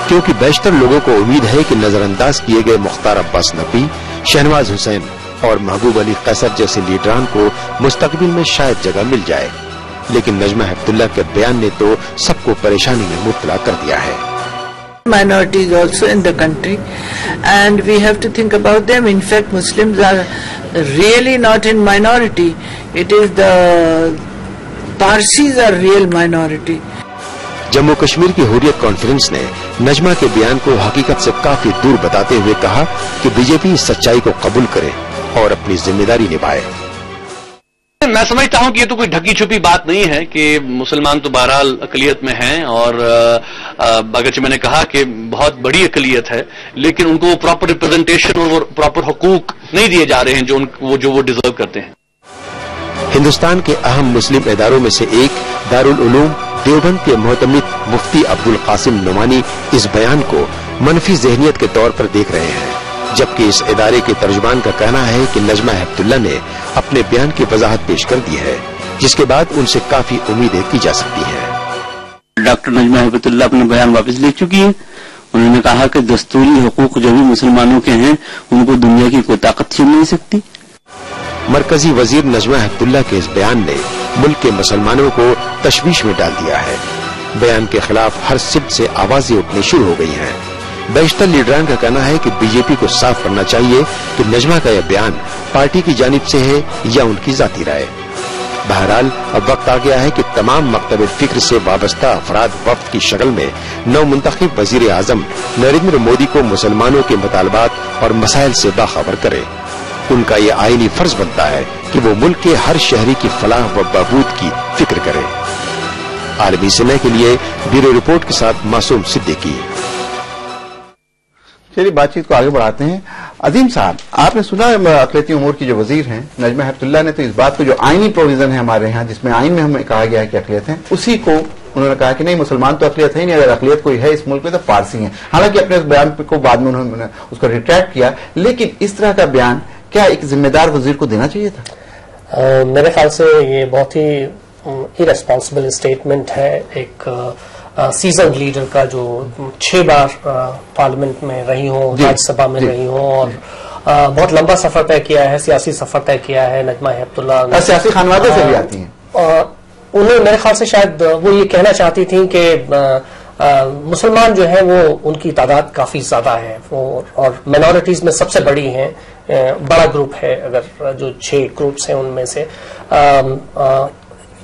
क्योंकि बेशतर लोगों को उम्मीद है कि नजरअंदाज किए गए मुख्तार अब्बास नकवी, शहनवाज हुसैन और महबूब अली कैसर जैसे लीडरान को मुस्तकबिल में शायद जगह मिल जाए। लेकिन नजमा हेपतुल्लाह के बयान ने तो सबको परेशानी में मुब्तला कर दिया है। Minorities also in the country, and we have to think about them. In fact, Muslims are really not in minority. It is the Parsis are real minority. Jammu Kashmir की हुर्रियत कॉन्फ्रेंस ने नजमा के बयान को हकीकत से काफी दूर बताते हुए कहा कि बीजेपी इस सच्चाई को कबूल करे और अपनी जिम्मेदारी निभाए। मैं समझता हूं कि ये तो कोई ढकी छुपी बात नहीं है कि मुसलमान तो बहरहाल अकलियत में हैं और अगरचे मैंने कहा कि बहुत बड़ी अकलियत है, लेकिन उनको वो प्रॉपर रिप्रेजेंटेशन और वो प्रॉपर हुकूक नहीं दिए जा रहे हैं जो वो डिजर्व करते हैं। हिंदुस्तान के अहम मुस्लिम इदारों में से एक दारुल उलूम देवबंद के मोहतमिद मुफ्ती अब्दुल कासिम नुमानी इस बयान को मनफी ज़हनियत के तौर पर देख रहे हैं, जबकि इस इदारे के तर्जुमान का कहना है कि नजमा हेपतुल्लाह ने अपने बयान की वजाहत पेश कर दी है, जिसके बाद उनसे काफी उम्मीदें की जा सकती हैं। डॉक्टर नजमा हेपतुल्लाह अपना बयान वापस ले चुकी है। उन्होंने कहा कि दस्तूरी हुकूक जो भी मुसलमानों के हैं उनको दुनिया की कोई ताकत छीन नहीं सकती। मरकजी वजीर नजमा हेपतुल्लाह के इस बयान ने मुल्क के मुसलमानों को तशवीश में डाल दिया है। बयान के खिलाफ हर सिमत से आवाजें उठनी शुरू हो गई हैं। बेशतर लीडरान का कहना है कि बीजेपी को साफ करना चाहिए कि नजमा का यह बयान पार्टी की जानिब से है या उनकी जाती राय। बहरहाल अब वक्त आ गया है कि तमाम मकतब फिक्र से वाबस्ता अफराद वफ्द की शक्ल में नव मुंतखब वजीर आजम नरेंद्र मोदी को मुसलमानों के मुतालबात और मसाइल से बाखबर करे। उनका ये आईनी फर्ज बनता है कि वो मुल्क के हर शहरी की फलाह व बहबूद की फिक्र करे। आलमी समय के लिए ब्यूरो रिपोर्ट के साथ मासूम सिद्दीकी। चलिए बातचीत को आगे बढ़ाते हैं। अजीम साहब, आपने सुना अक़लियती उमूर की जो वजीर हैं नजमा हेपतुल्लाह ने तो इस बात को जो आईनी प्रोविजन है हमारे यहाँ, जिसमें आइन में हमें कहा गया है कि अक़लियत है, उसी को उन्होंने कहा कि नहीं मुसलमान तो अक़लियत है ही नहीं, अगर अक़लियत कोई है इस मुल्क में तो पारसी है। हालांकि अपने उस बयान को बाद में उन्होंने उसको रिट्रैक्ट किया, लेकिन इस तरह का बयान क्या एक जिम्मेदार वजीर को देना चाहिए था? मेरे ख्याल से ये बहुत ही इरेस्पॉन्सिबल स्टेटमेंट है एक सीजन लीडर का जो 6 बार पार्लियामेंट में रही हो, राज्यसभा में रही हो और बहुत लंबा सफर तय किया है, सियासी सफर तय किया है। नजमा हेपतुल्लाह ने सियासी खानवादे से भी आती हैं। उन्हें मेरे ख्याल से शायद वो ये कहना चाहती थी कि मुसलमान जो है वो उनकी तादाद काफी ज्यादा है और माइनॉरिटीज में सबसे बड़ी है, बड़ा ग्रुप है, अगर जो 6 ग्रुप्स हैं उनमें से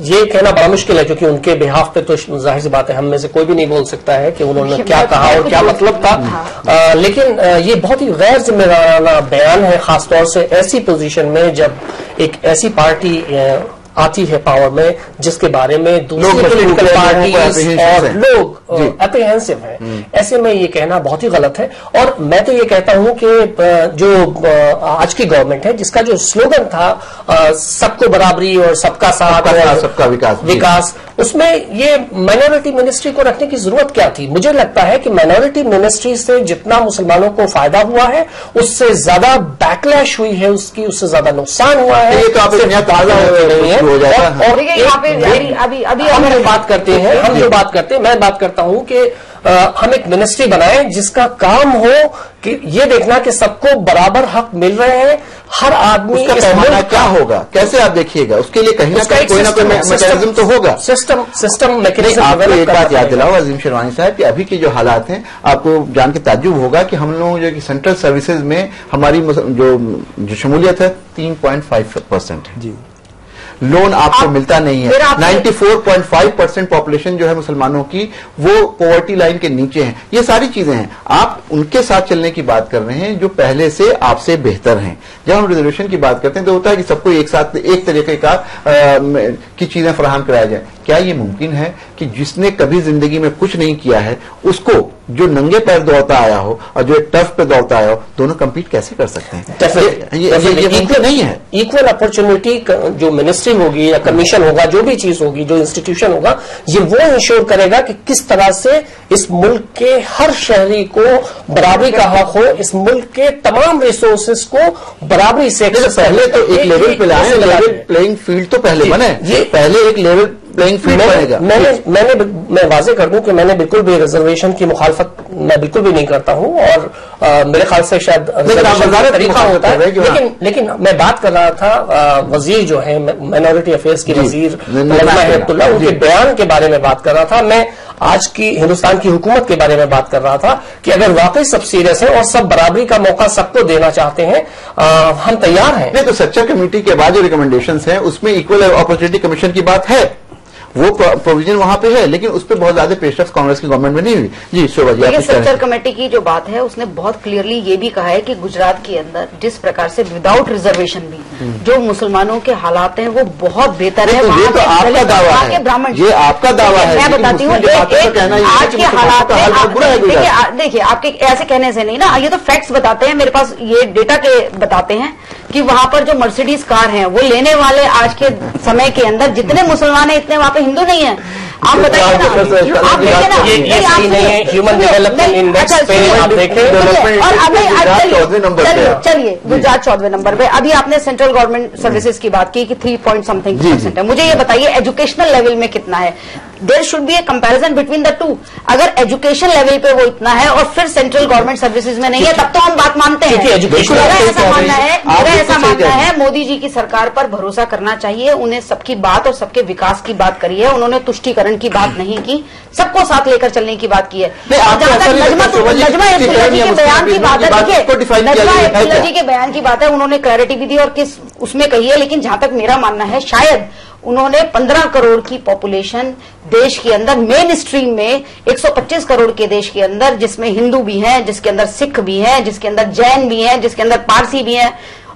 ये कहना बड़ा मुश्किल है, क्योंकि उनके बिहाफ पे तो जाहिर सी बात है हम में से कोई भी नहीं बोल सकता है कि उन्होंने क्या कहा और क्या मतलब था। लेकिन ये बहुत ही गैर जिम्मेदाराना बयान है, खासतौर से ऐसी पोजीशन में जब एक ऐसी पार्टी आती है पावर में जिसके बारे में दूसरी पॉलिटिकल पार्टीज और लोग अप्रीहेंसिव हैं। ऐसे में ये कहना बहुत ही गलत है। और मैं तो ये कहता हूं कि जो आज की गवर्नमेंट है, जिसका जो स्लोगन था सबको बराबरी और सबका साथ और सबका विकास, उसमें ये माइनॉरिटी मिनिस्ट्री को रखने की जरूरत क्या थी? मुझे लगता है कि माइनॉरिटी मिनिस्ट्री से जितना मुसलमानों को फायदा हुआ है उससे ज्यादा बैकलैश हुई है, उससे ज्यादा नुकसान हुआ है। ये तो आप ताजा नहीं है। और अभी हम जो बात करते हैं, मैं बात करता हूं कि हम एक मिनिस्ट्री बनाएं जिसका काम हो कि ये देखना कि सबको बराबर हक मिल रहे हैं, हर आदमी। पैमाना क्या होगा, कैसे आप देखिएगा? उसके लिए कहीं ना कहीं कोई ना कोई मैकेनिज्म तो होगा, सिस्टम मैकेनिज्म। आपको एक बात याद दिलाओ अजीम शेरवानी साहब कि अभी के जो हालात हैं, आपको जान के ताज्जुब होगा कि हम लोग जो कि सेंट्रल सर्विसेज में हमारी जो शमूलियत है 3.5% है जी। लोन आपको मिलता नहीं है। 94.5% पॉपुलेशन जो है मुसलमानों की वो पॉवर्टी लाइन के नीचे है। ये सारी चीजें हैं, आप उनके साथ चलने की बात कर रहे हैं जो पहले से आपसे बेहतर हैं। जब हम रिजर्वेशन की बात करते हैं तो होता है कि सबको एक साथ एक तरीके का की चीजें फराहम कराया जाए। क्या ये मुमकिन है कि जिसने कभी जिंदगी में कुछ नहीं किया है उसको जो नंगे पैर दौड़ता आया हो और जो टर्फ पे दौड़ता आया हो, दोनों कंपीट कैसे कर सकते हैं? ये मुमकिन नहीं है। इक्वल अपॉर्चुनिटी जो मिनिस्ट्री होगी या कमीशन होगा, जो भी चीज होगी, जो इंस्टीट्यूशन होगा, ये वो इंश्योर करेगा कि किस तरह से इस मुल्क के हर शहरी को बराबरी का हक हो, इस मुल्क के तमाम रिसोर्सेज को बराबरी से। पहले तो एक लेवल पे लाए, लेवल प्लेइंग फील्ड तो पहले बने, पहले एक लेवल प्लेइंग फील्ड बनेगा। मैं वाजे कर दूं कि मैंने बिल्कुल भी रिजर्वेशन की मुखालफत मैं बिल्कुल भी नहीं करता हूं, और मेरे ख्याल से शायद तरीका होता है। लेकिन मैं बात कर रहा था वजीर जो है माइनॉरिटी अफेयर्स के वजीर अब्दुल्ला, उनके बयान के बारे में बात कर रहा था। मैं आज की हिंदुस्तान की हुकूमत के बारे में बात कर रहा था कि अगर वाकई सब सीरियस है और सब बराबरी का मौका सबको देना चाहते हैं, हम तैयार हैं। नहीं तो सच्चा कमेटी के बाद जो रिकमेंडेशंस हैं उसमें इक्वल अपॉर्चुनिटी कमीशन की बात है, वो प्रोविजन वहां पे है, लेकिन उस पर बहुत ज्यादा पेशरफ कांग्रेस की गवर्नमेंट में नहीं हुई। जी शोभा जी, देखिए सेंट्रल कमेटी की जो बात है उसने बहुत क्लियरली ये भी कहा है कि गुजरात के अंदर जिस प्रकार से विदाउट रिजर्वेशन भी जो मुसलमानों के हालात हैं वो बहुत बेहतर है। ये तो आपका दावा है, ब्राह्मण, ये आपका दावा है। मैं बताती हूँ आज के हालात में। देखिए आपके ऐसे कहने से नहीं ना, ये तो फैक्ट्स बताते हैं, मेरे पास ये डेटा के बताते हैं कि वहां पर जो मर्सिडीज कार हैं वो लेने वाले आज के समय के अंदर जितने मुसलमान हैं इतने वहां पे हिंदू नहीं है। आप बताइए ना, आप देखें ना, ये सही नहीं है। ह्यूमन डेवलपमेंट इंडेक्स पे आप देखें, और चलिए गुजरात 14वें नंबर पे। अभी आपने सेंट्रल गवर्नमेंट सर्विसेज की बात की कि 3% है। मुझे ये बताइए एजुकेशनल लेवल में कितना है? There should be a comparison between the two. अगर एजुकेशन लेवल पे वो इतना है और फिर सेंट्रल गवर्नमेंट सर्विसेज में नहीं है, तब तो हम बात मानते हैं। मेरा ऐसा मानना है मोदी जी की सरकार पर भरोसा करना चाहिए। उन्हें सबकी बात और सबके विकास की बात करी है, उन्होंने तुष्टीकरण की बात नहीं की, सबको साथ लेकर चलने की बात की है। जहां तक नजमा एफिलोजी के बयान की बात है, देखिए नजमा एफिलोजी के बयान की बात है, उन्होंने क्लैरिटी भी दी और किस उसमें कही है। लेकिन जहां तक मेरा मानना है शायद उन्होंने 15 करोड़ की पॉपुलेशन देश के अंदर मेन स्ट्रीम में 125 करोड़ के देश के अंदर, जिसमें हिंदू भी हैं, जिसके अंदर सिख भी हैं, जिसके अंदर जैन भी हैं, जिसके अंदर पारसी भी हैं,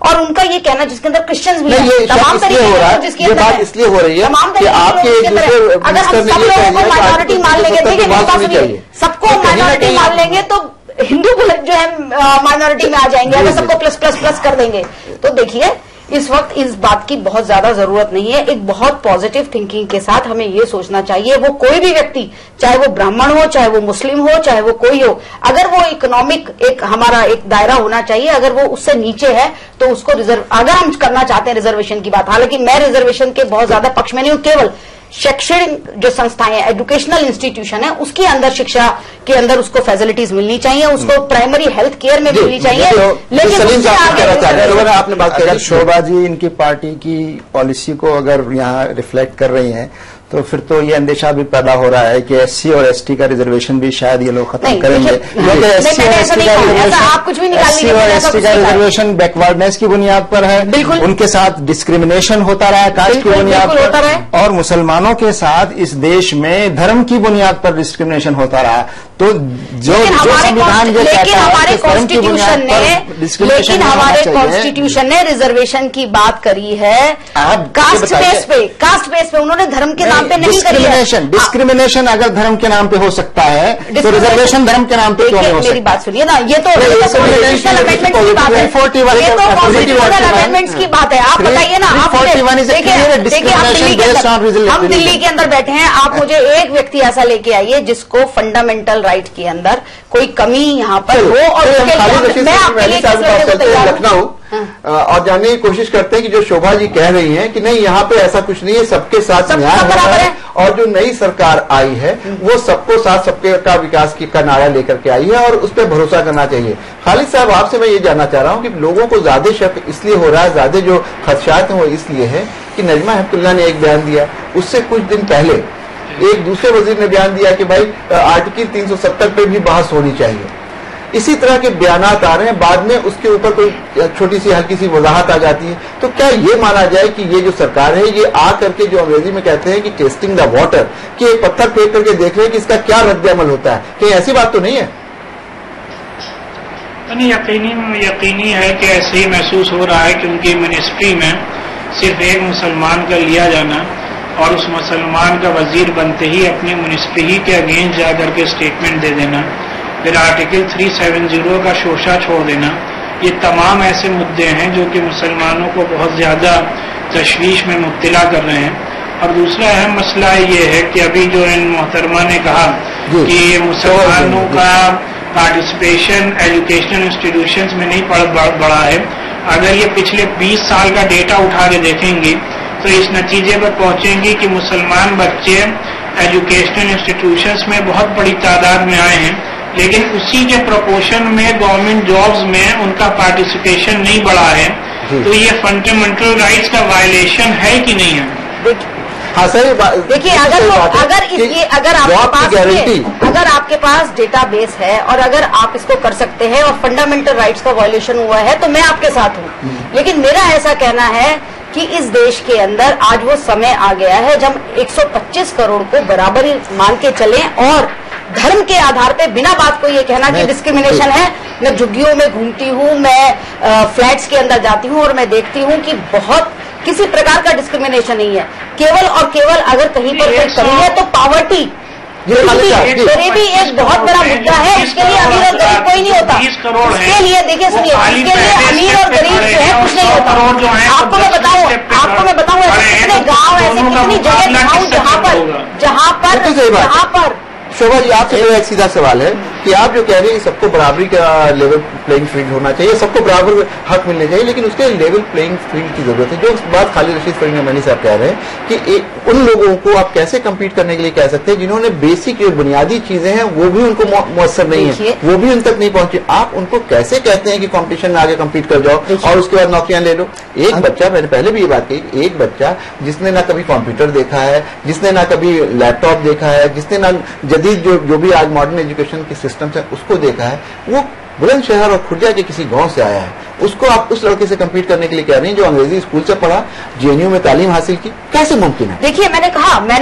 और उनका ये कहना जिसके अंदर क्रिश्चियंस भी हैं, तमाम तरीके के जिसके अंदर इसलिए हो रही है तमाम तरीके अगर हम सब लोगों को माइनॉरिटी मान लेंगे, देखिए सबको माइनॉरिटी मान लेंगे तो हिंदू जो है माइनॉरिटी में आ जाएंगे। अगर सबको प्लस प्लस प्लस कर देंगे तो देखिए इस वक्त इस बात की बहुत ज्यादा जरूरत नहीं है। एक बहुत पॉजिटिव थिंकिंग के साथ हमें ये सोचना चाहिए, वो कोई भी व्यक्ति, चाहे वो ब्राह्मण हो, चाहे वो मुस्लिम हो, चाहे वो कोई हो, अगर वो इकोनॉमिक एक हमारा एक दायरा होना चाहिए, अगर वो उससे नीचे है तो उसको अगर हम करना चाहते हैं रिजर्वेशन की बात, हालांकि मैं रिजर्वेशन के बहुत ज्यादा पक्ष में नहीं हूं, केवल शैक्षणिक जो संस्थाएं एजुकेशनल इंस्टीट्यूशन है उसके अंदर शिक्षा के अंदर उसको फैसिलिटीज मिलनी चाहिए, उसको प्राइमरी हेल्थ केयर में मिलनी चाहिए। लेकिन आपने बात करी शोभा जी, इनकी पार्टी की पॉलिसी को अगर यहाँ रिफ्लेक्ट कर रही हैं तो फिर तो ये अंदेशा भी पैदा हो रहा है कि एससी और एसटी का रिजर्वेशन भी शायद ये लोग खत्म करेंगे, क्योंकि एससी और एसटी का रिजर्वेशन बैकवर्डनेस की बुनियाद पर है, उनके साथ डिस्क्रिमिनेशन होता रहा है कास्ट की बुनियाद पर, और मुसलमानों के साथ इस देश में धर्म की बुनियाद पर डिस्क्रिमिनेशन होता रहा। तो जो संविधान ये कहता है कि धर्म की बुनियाद पर डिस्क्रिमिनेशन नहीं होना चाहिए, कॉन्स्टिट्यूशन ने रिजर्वेशन की बात करी है कास्ट बेस पे, उन्होंने धर्म के नाम पे नहीं करी है। डिस्क्रिमिनेशन अगर धर्म के नाम पे हो सकता है तो रिजर्वेशन धर्म के नाम पे क्यों नहीं हो सकता? मेरी बात सुनिए ना, ये तो कॉन्स्टिट्यूशनल अमेंडमेंट की बात है, ये तो कॉन्स्टिट्यूशनल अमेंडमेंट्स की बात है। आप बताइए ना, हम दिल्ली के अंदर बैठे हैं, आप मुझे एक व्यक्ति ऐसा लेके आइए जिसको फंडामेंटल राइट के अंदर कोई कमी यहाँ पर हो, और मैं आपके लिए लखनऊ और जानने की कोशिश करते हैं कि जो शोभा जी कह रही हैं कि नहीं यहाँ पे ऐसा कुछ नहीं है, सबके साथ न्याय हो रहा है, और जो नई सरकार आई है वो सबको साथ सबके का विकास का नारा लेकर के आई है और उस पर भरोसा करना चाहिए। खालिद साहब, आपसे मैं ये जानना चाह रहा हूँ कि लोगों को ज्यादा शक इसलिए हो रहा है, ज्यादा जो खदशात हैं वो इसलिए है कि नजमा हेपतुल्लाह ने एक बयान दिया, उससे कुछ दिन पहले एक दूसरे वजीर ने बयान दिया कि भाई आर्टिकल 370 पे भी बहस होनी चाहिए। इसी तरह के बयानात आ रहे हैं, बाद में उसके ऊपर कोई छोटी सी हल्की सी वजाहत आ जाती है। तो क्या ये माना जाए कि ये जो सरकार है ये आ करके जो अंग्रेजी में कहते हैं कि टेस्टिंग द वाटर, कि एक पत्थर फेंक करके देख रहे हैं कि इसका क्या रद्द अमल होता है? कहीं ऐसी बात तो नहीं है? नहीं, यकीनी है कि ऐसे ही महसूस हो रहा है, क्योंकि मिनिस्ट्री में सिर्फ एक मुसलमान का लिया जाना और उस मुसलमान का वजीर बनते ही अपनी मिनिस्ट्री ही के अगेंस्ट जाकर के स्टेटमेंट दे देना, फिर आर्टिकल 370 का शोशा छोड़ देना, ये तमाम ऐसे मुद्दे हैं जो कि मुसलमानों को बहुत ज्यादा तशवीश में मुब्तला कर रहे हैं। और दूसरा अहम मसला ये है कि अभी जो इन मोहतरमा ने कहा कि मुसलमानों का पार्टिसिपेशन एजुकेशनल इंस्टीट्यूशंस में नहीं बढ़ा है, अगर ये पिछले 20 साल का डेटा उठा के देखेंगे तो इस नतीजे पर पहुंचेंगे कि मुसलमान बच्चे एजुकेशनल इंस्टीट्यूशंस में बहुत बड़ी तादाद में आए हैं, लेकिन उसी के प्रोपोर्शन में गवर्नमेंट जॉब्स में उनका पार्टिसिपेशन नहीं बढ़ा है। तो ये फंडामेंटल राइट्स का वायलेशन है कि नहीं है? हाँ सर, देखिए, अगर आपके पास डेटाबेस है और अगर आप इसको कर सकते हैं और फंडामेंटल राइट्स का वायलेशन हुआ है तो मैं आपके साथ हूँ, लेकिन मेरा ऐसा कहना है कि इस देश के अंदर आज वो समय आ गया है जब 125 करोड़ को बराबर मान के चलें, और धर्म के आधार पे बिना बात को ये कहना कि डिस्क्रिमिनेशन है। मैं झुग्गियों में घूमती हूँ, मैं फ्लैट्स के अंदर जाती हूँ और मैं देखती हूँ कि बहुत किसी प्रकार का डिस्क्रिमिनेशन नहीं है, केवल और केवल अगर कहीं पर कोई कमी है तो पॉवर्टी, गरीबी एक बहुत बड़ा मुद्दा है। उसके लिए अमीर और गरीब कोई नहीं होता, उसके लिए देखिए सुनिए, उसके लिए अमीर और गरीब जो है कुछ नहीं होता। आपको मैं बताऊं ऐसे कितने गाँव, ऐसे कितनी जगह दिखाऊं जहाँ पर शोभा जी, आपसे मेरा एक सीधा सवाल है कि आप जो कह रहे हैं सबको बराबरी का लेवल प्लेइंग फील्ड होना चाहिए, सबको बराबर हक मिलने चाहिए, लेकिन उसके लिए लेवल प्लेइंग फील्ड की जरूरत है। जो बात खालिद रशीद फरीदाबादी साहब कह रहे हैं कि उन लोगों को आप कैसे कम्पीट करने के लिए कह सकते हैं जिन्होंने बेसिक जो बुनियादी चीजें हैं वो भी उनको मुयसर नहीं है, वो भी उन तक नहीं पहुंचे। आप उनको कैसे कहते हैं कि कॉम्पिटिशन में आगे कम्पीट कर जाओ और उसके बाद नौकरियां ले लो? एक बच्चा, मैंने पहले भी ये बात कही, एक बच्चा जिसने ना कभी कंप्यूटर देखा है, जिसने ना कभी लैपटॉप देखा है, जिसने ना जदीद जो भी आज मॉडर्न एजुकेशन के सिस्टम है उसको देखा है, वो बुलंदशहर और खुर्जा के किसी गांव से आया है, उसको आप उस लड़के से कम्पीट करने के लिए कह रहे हैं जो अंग्रेजी स्कूल से पढ़ा, जेएनयू में तालीम हासिल की, कैसे मुमकिन है? देखिए, मैंने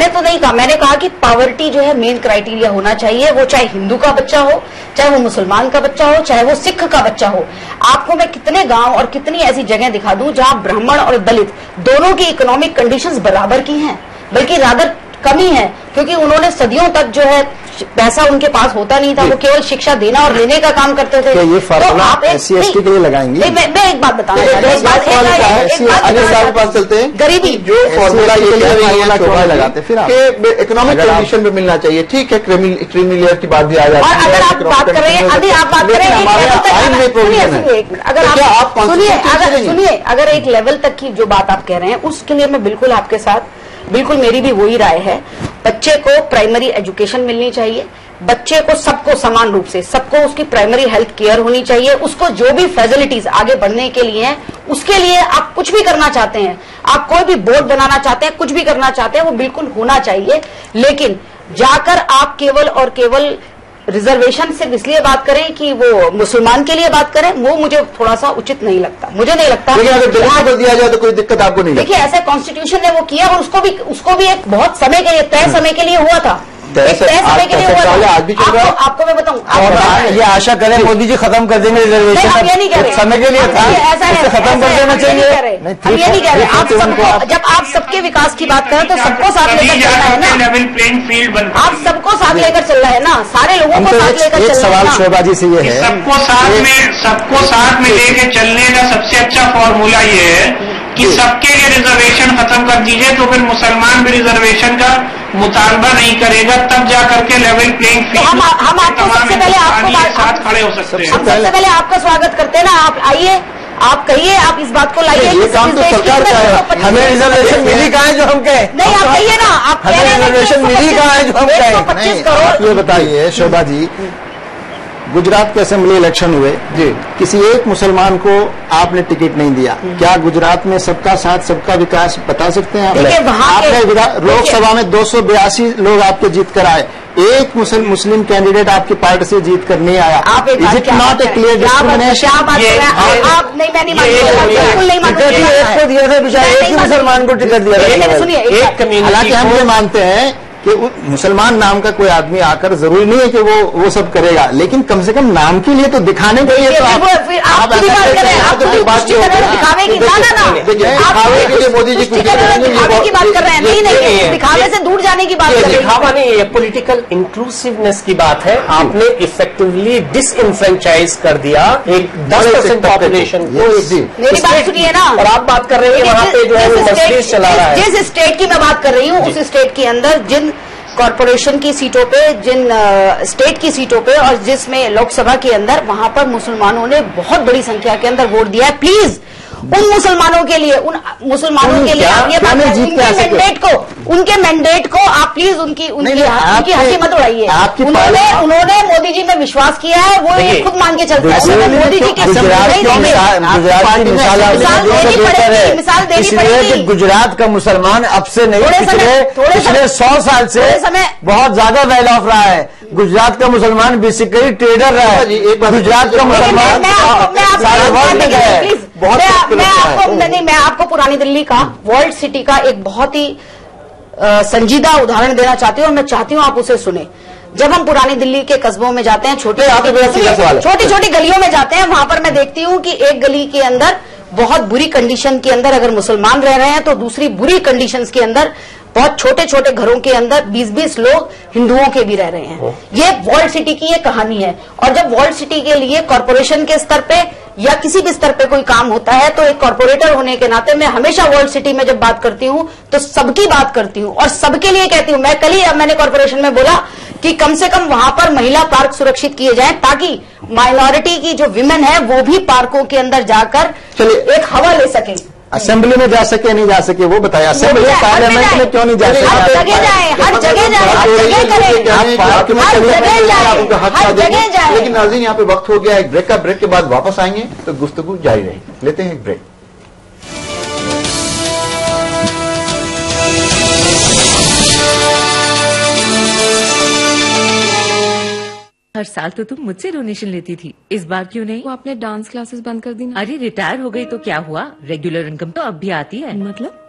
तो नहीं कहा, मैंने कहा कि पॉवर्टी जो है मेन क्राइटेरिया होना चाहिए, वो चाहे हिंदू का बच्चा हो, चाहे वो मुसलमान का बच्चा हो, चाहे वो सिख का बच्चा हो। आपको मैं कितने गांव और कितनी ऐसी जगह दिखा दूं जहां ब्राह्मण और दलित दोनों की इकोनॉमिक कंडीशंस बराबर की हैं, बल्कि रादर कमी है, क्योंकि उन्होंने सदियों तक जो है पैसा उनके पास होता नहीं था, वो केवल शिक्षा देना और लेने का काम करते थे। ये फॉर्मूला एससी एसटी के लिए लगाएंगे? मैं एक बात बताऊं, चलते हैं गरीबी जो फॉर्मूला लगाते फिर इकोनॉमिक कंडीशन में मिलना चाहिए, ठीक है, क्रीमी लेयर की बात भी आ जाती है। अगर आप बात कर रहे हैं, अगर एक लेवल तक की जो बात आप कह रहे हैं उसके लिए मैं बिल्कुल आपके साथ, बिल्कुल मेरी भी वही राय है। बच्चे को प्राइमरी एजुकेशन मिलनी चाहिए, बच्चे को सबको समान रूप से सबको उसकी प्राइमरी हेल्थ केयर होनी चाहिए। उसको जो भी फैसिलिटीज आगे बढ़ने के लिए हैं, उसके लिए आप कुछ भी करना चाहते हैं, आप कोई भी बोर्ड बनाना चाहते हैं, कुछ भी करना चाहते हैं, वो बिल्कुल होना चाहिए। लेकिन जाकर आप केवल और केवल रिजर्वेशन सिर्फ इसलिए बात करें कि वो मुसलमान के लिए बात करें, वो मुझे थोड़ा सा उचित नहीं लगता। मुझे नहीं लगता अगर दिया जाए तो कोई दिक्कत आपको नहीं। देखिए, ऐसे कॉन्स्टिट्यूशन ने वो किया और उसको भी एक बहुत समय के लिए, तय समय के लिए हुआ था, तय समय के लिए हुआ था। आपको मैं बताऊं, ये आशा करें मोदी जी खत्म कर देंगे रिजर्वेशन। हम ये नहीं कह रहे, समय के लिए था, खत्म कर देना चाहिए। हम ये नहीं कह रहे। आप सबको, जब आप सबके विकास की बात करें तो सबको साथ लेकर चलना है ना, लेवल प्लेइंग फील्ड बन, आप सबको साथ लेकर चल रहा है ना, सारे लोगों को साथ लेकर चल रहा है। सवाल शोभा जी से ये है, सबको साथ में लेके चलने का सबसे अच्छा फॉर्मूला ये है कि सबके लिए रिजर्वेशन खत्म कर दीजिए, तो फिर मुसलमान भी रिजर्वेशन का मुतालबा नहीं करेगा, तब जाकर के लेवल प्लेइंग फील्ड हम आपको सबसे पहले आपको साथ खड़े हो सकते हैं। सबसे पहले आपका स्वागत करते हैं ना, आप आइए, आप कहिए, आप इस बात को लाइए। ये काम तो सरकार का है, हमें रिजर्वेशन मिली कहाँ है जो हम कहें? नहीं, आप कहिए ना, आप हमें रिजर्वेशन मिली कहाँ है जो हम कहें? 125 करोड़। ये बताइए शोभा जी, गुजरात के असेंबली इलेक्शन हुए जी, किसी एक मुसलमान को आपने टिकट नहीं दिया, क्या गुजरात में सबका साथ सबका विकास बता सकते हैं? आपने लोकसभा में 282 लोग आपके जीत कर आए, एक मुस्लिम कैंडिडेट आपकी पार्टी से जीत कर नहीं आया। Is it not a clear discrimination? आप नहीं, मैं नहीं मानती, बिल्कुल नहीं मानती। एक को दिया था बेचारे, एक ही मुसलमान को टिकट दिया। सुनिए, हालांकि हम ये मानते हैं कि मुसलमान नाम का कोई आदमी आकर जरूरी नहीं है कि वो सब करेगा, लेकिन कम से कम नाम के लिए तो दिखाने के लिए तो आप दिखावे की के लिए मोदी जी दिखावे की बात कर रहे हैं। नहीं, दिखावे से दूर जाने की बात कर रहे हैं। दिखावा नहीं है, पॉलिटिकल इंक्लूसिवनेस की बात है। आपने इफेक्टिवली डिसइंफ्रेंचाइज कर दिया एक 10% पॉपुलेशन को। मेरी बात सुनिए ना, और आप बात कर रहे हैं कि वहाँ पे जो है वो मजलिस चला रहा है। जिस स्टेट की मैं बात कर रही हूँ, उस स्टेट के अंदर जिन कॉर्पोरेशन की सीटों पे, जिन स्टेट की सीटों पे और जिसमें लोकसभा के अंदर, वहां पर मुसलमानों ने बहुत बड़ी संख्या के अंदर वोट दिया है। प्लीज उन मुसलमानों के लिए, उन मुसलमानों के लिए आप ये बात करें, उनके मैंडेट को आप प्लीज उनकी हंसी मत उड़ाइए। उन्होंने मोदी जी में विश्वास किया है, वो ये खुद मान के चलते हैं। मोदी जी की मिसाल देनी पड़ेगी। गुजरात का मुसलमान अब से नहीं, पिछले 100 साल से बहुत ज्यादा वेल ऑफ रहा है। गुजरात का मुसलमान बेसिकली ट्रेडर रहा है। गुजरात का मुसलमान सारे वर्ल्ड में है। मैं आपको पुरानी दिल्ली का, वर्ल्ड सिटी का एक बहुत ही संजीदा उदाहरण देना चाहती हूँ और मैं चाहती हूँ आप उसे सुने। जब हम पुरानी दिल्ली के कस्बों में जाते हैं, छोटी छोटी गलियों में जाते हैं, वहां पर मैं देखती हूँ कि एक गली के अंदर बहुत बुरी कंडीशन के अंदर अगर मुसलमान रह रहे हैं, तो दूसरी बुरी कंडीशंस के अंदर बहुत छोटे छोटे घरों के अंदर 20-20 लोग हिंदुओं के भी रह रहे हैं। ये वर्ल्ड सिटी की ये कहानी है। और जब वर्ल्ड सिटी के लिए कॉर्पोरेशन के स्तर पे या किसी भी स्तर पे कोई काम होता है, तो एक कॉर्पोरेटर होने के नाते मैं हमेशा वर्ल्ड सिटी में जब बात करती हूँ तो सबकी बात करती हूँ और सबके लिए कहती हूँ। मैं कल ही मैंने कॉर्पोरेशन में बोला कि कम से कम वहां पर महिला पार्क सुरक्षित किए जाएं, ताकि माइनॉरिटी की जो विमेन है वो भी पार्कों के अंदर जाकर एक हवा ले सके। असेंबली में जा सके नहीं जा सके वो बताया, असेंबली पार्लियामेंट में क्यों नहीं जा सके? हर जगह जाए, हर जगह जाए, हर जगह करें, हर जगह जाए। लेकिन नाज़रीन, यहाँ पे वक्त हो गया एक ब्रेक का। ब्रेक के बाद वापस आएंगे तो गुफ्तगू जारी रहेगी। लेते हैं एक ब्रेक। हर साल तो तुम मुझसे डोनेशन लेती थी, इस बार क्यों नहीं? वो आपने डांस क्लासेस बंद कर दी ना। अरे रिटायर हो गई तो क्या हुआ, रेगुलर इनकम तो अब भी आती है।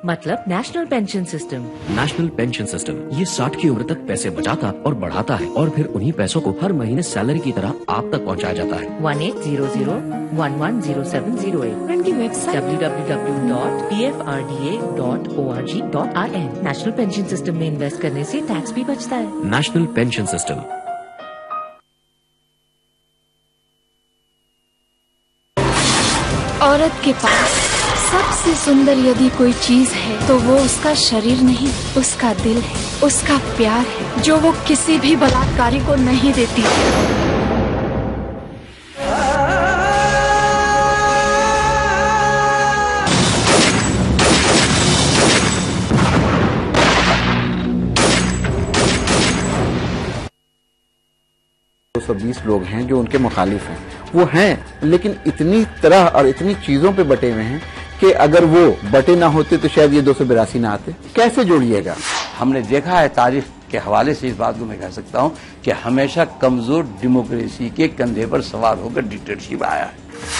मतलब national pension system. National pension system ये 60 की उम्र तक पैसे बचाता और बढ़ाता है और फिर उन्हीं पैसों को हर महीने सैलरी की तरह आप तक पहुंचाया जाता है। 1800110708 उनकी website www.pfrda.org.in। National pension system में इन्वेस्ट करने से टैक्स भी बचता है। National pension system. औरत के पास सबसे सुंदर यदि कोई चीज है तो वो उसका शरीर नहीं, उसका दिल है, उसका प्यार है, जो वो किसी भी बलात्कारी को नहीं देती। 220 लोग हैं जो उनके मुखालिफ हैं, वो हैं, लेकिन इतनी तरह और इतनी चीजों पे बटे हुए हैं कि अगर वो बटे ना होते तो शायद ये 282 ना आते। कैसे जोड़िएगा? हमने देखा है तारीख के हवाले से, इस बात को मैं कह सकता हूं कि हमेशा कमजोर डेमोक्रेसी के कंधे पर सवार होकर डिक्टेटरशिप आया है।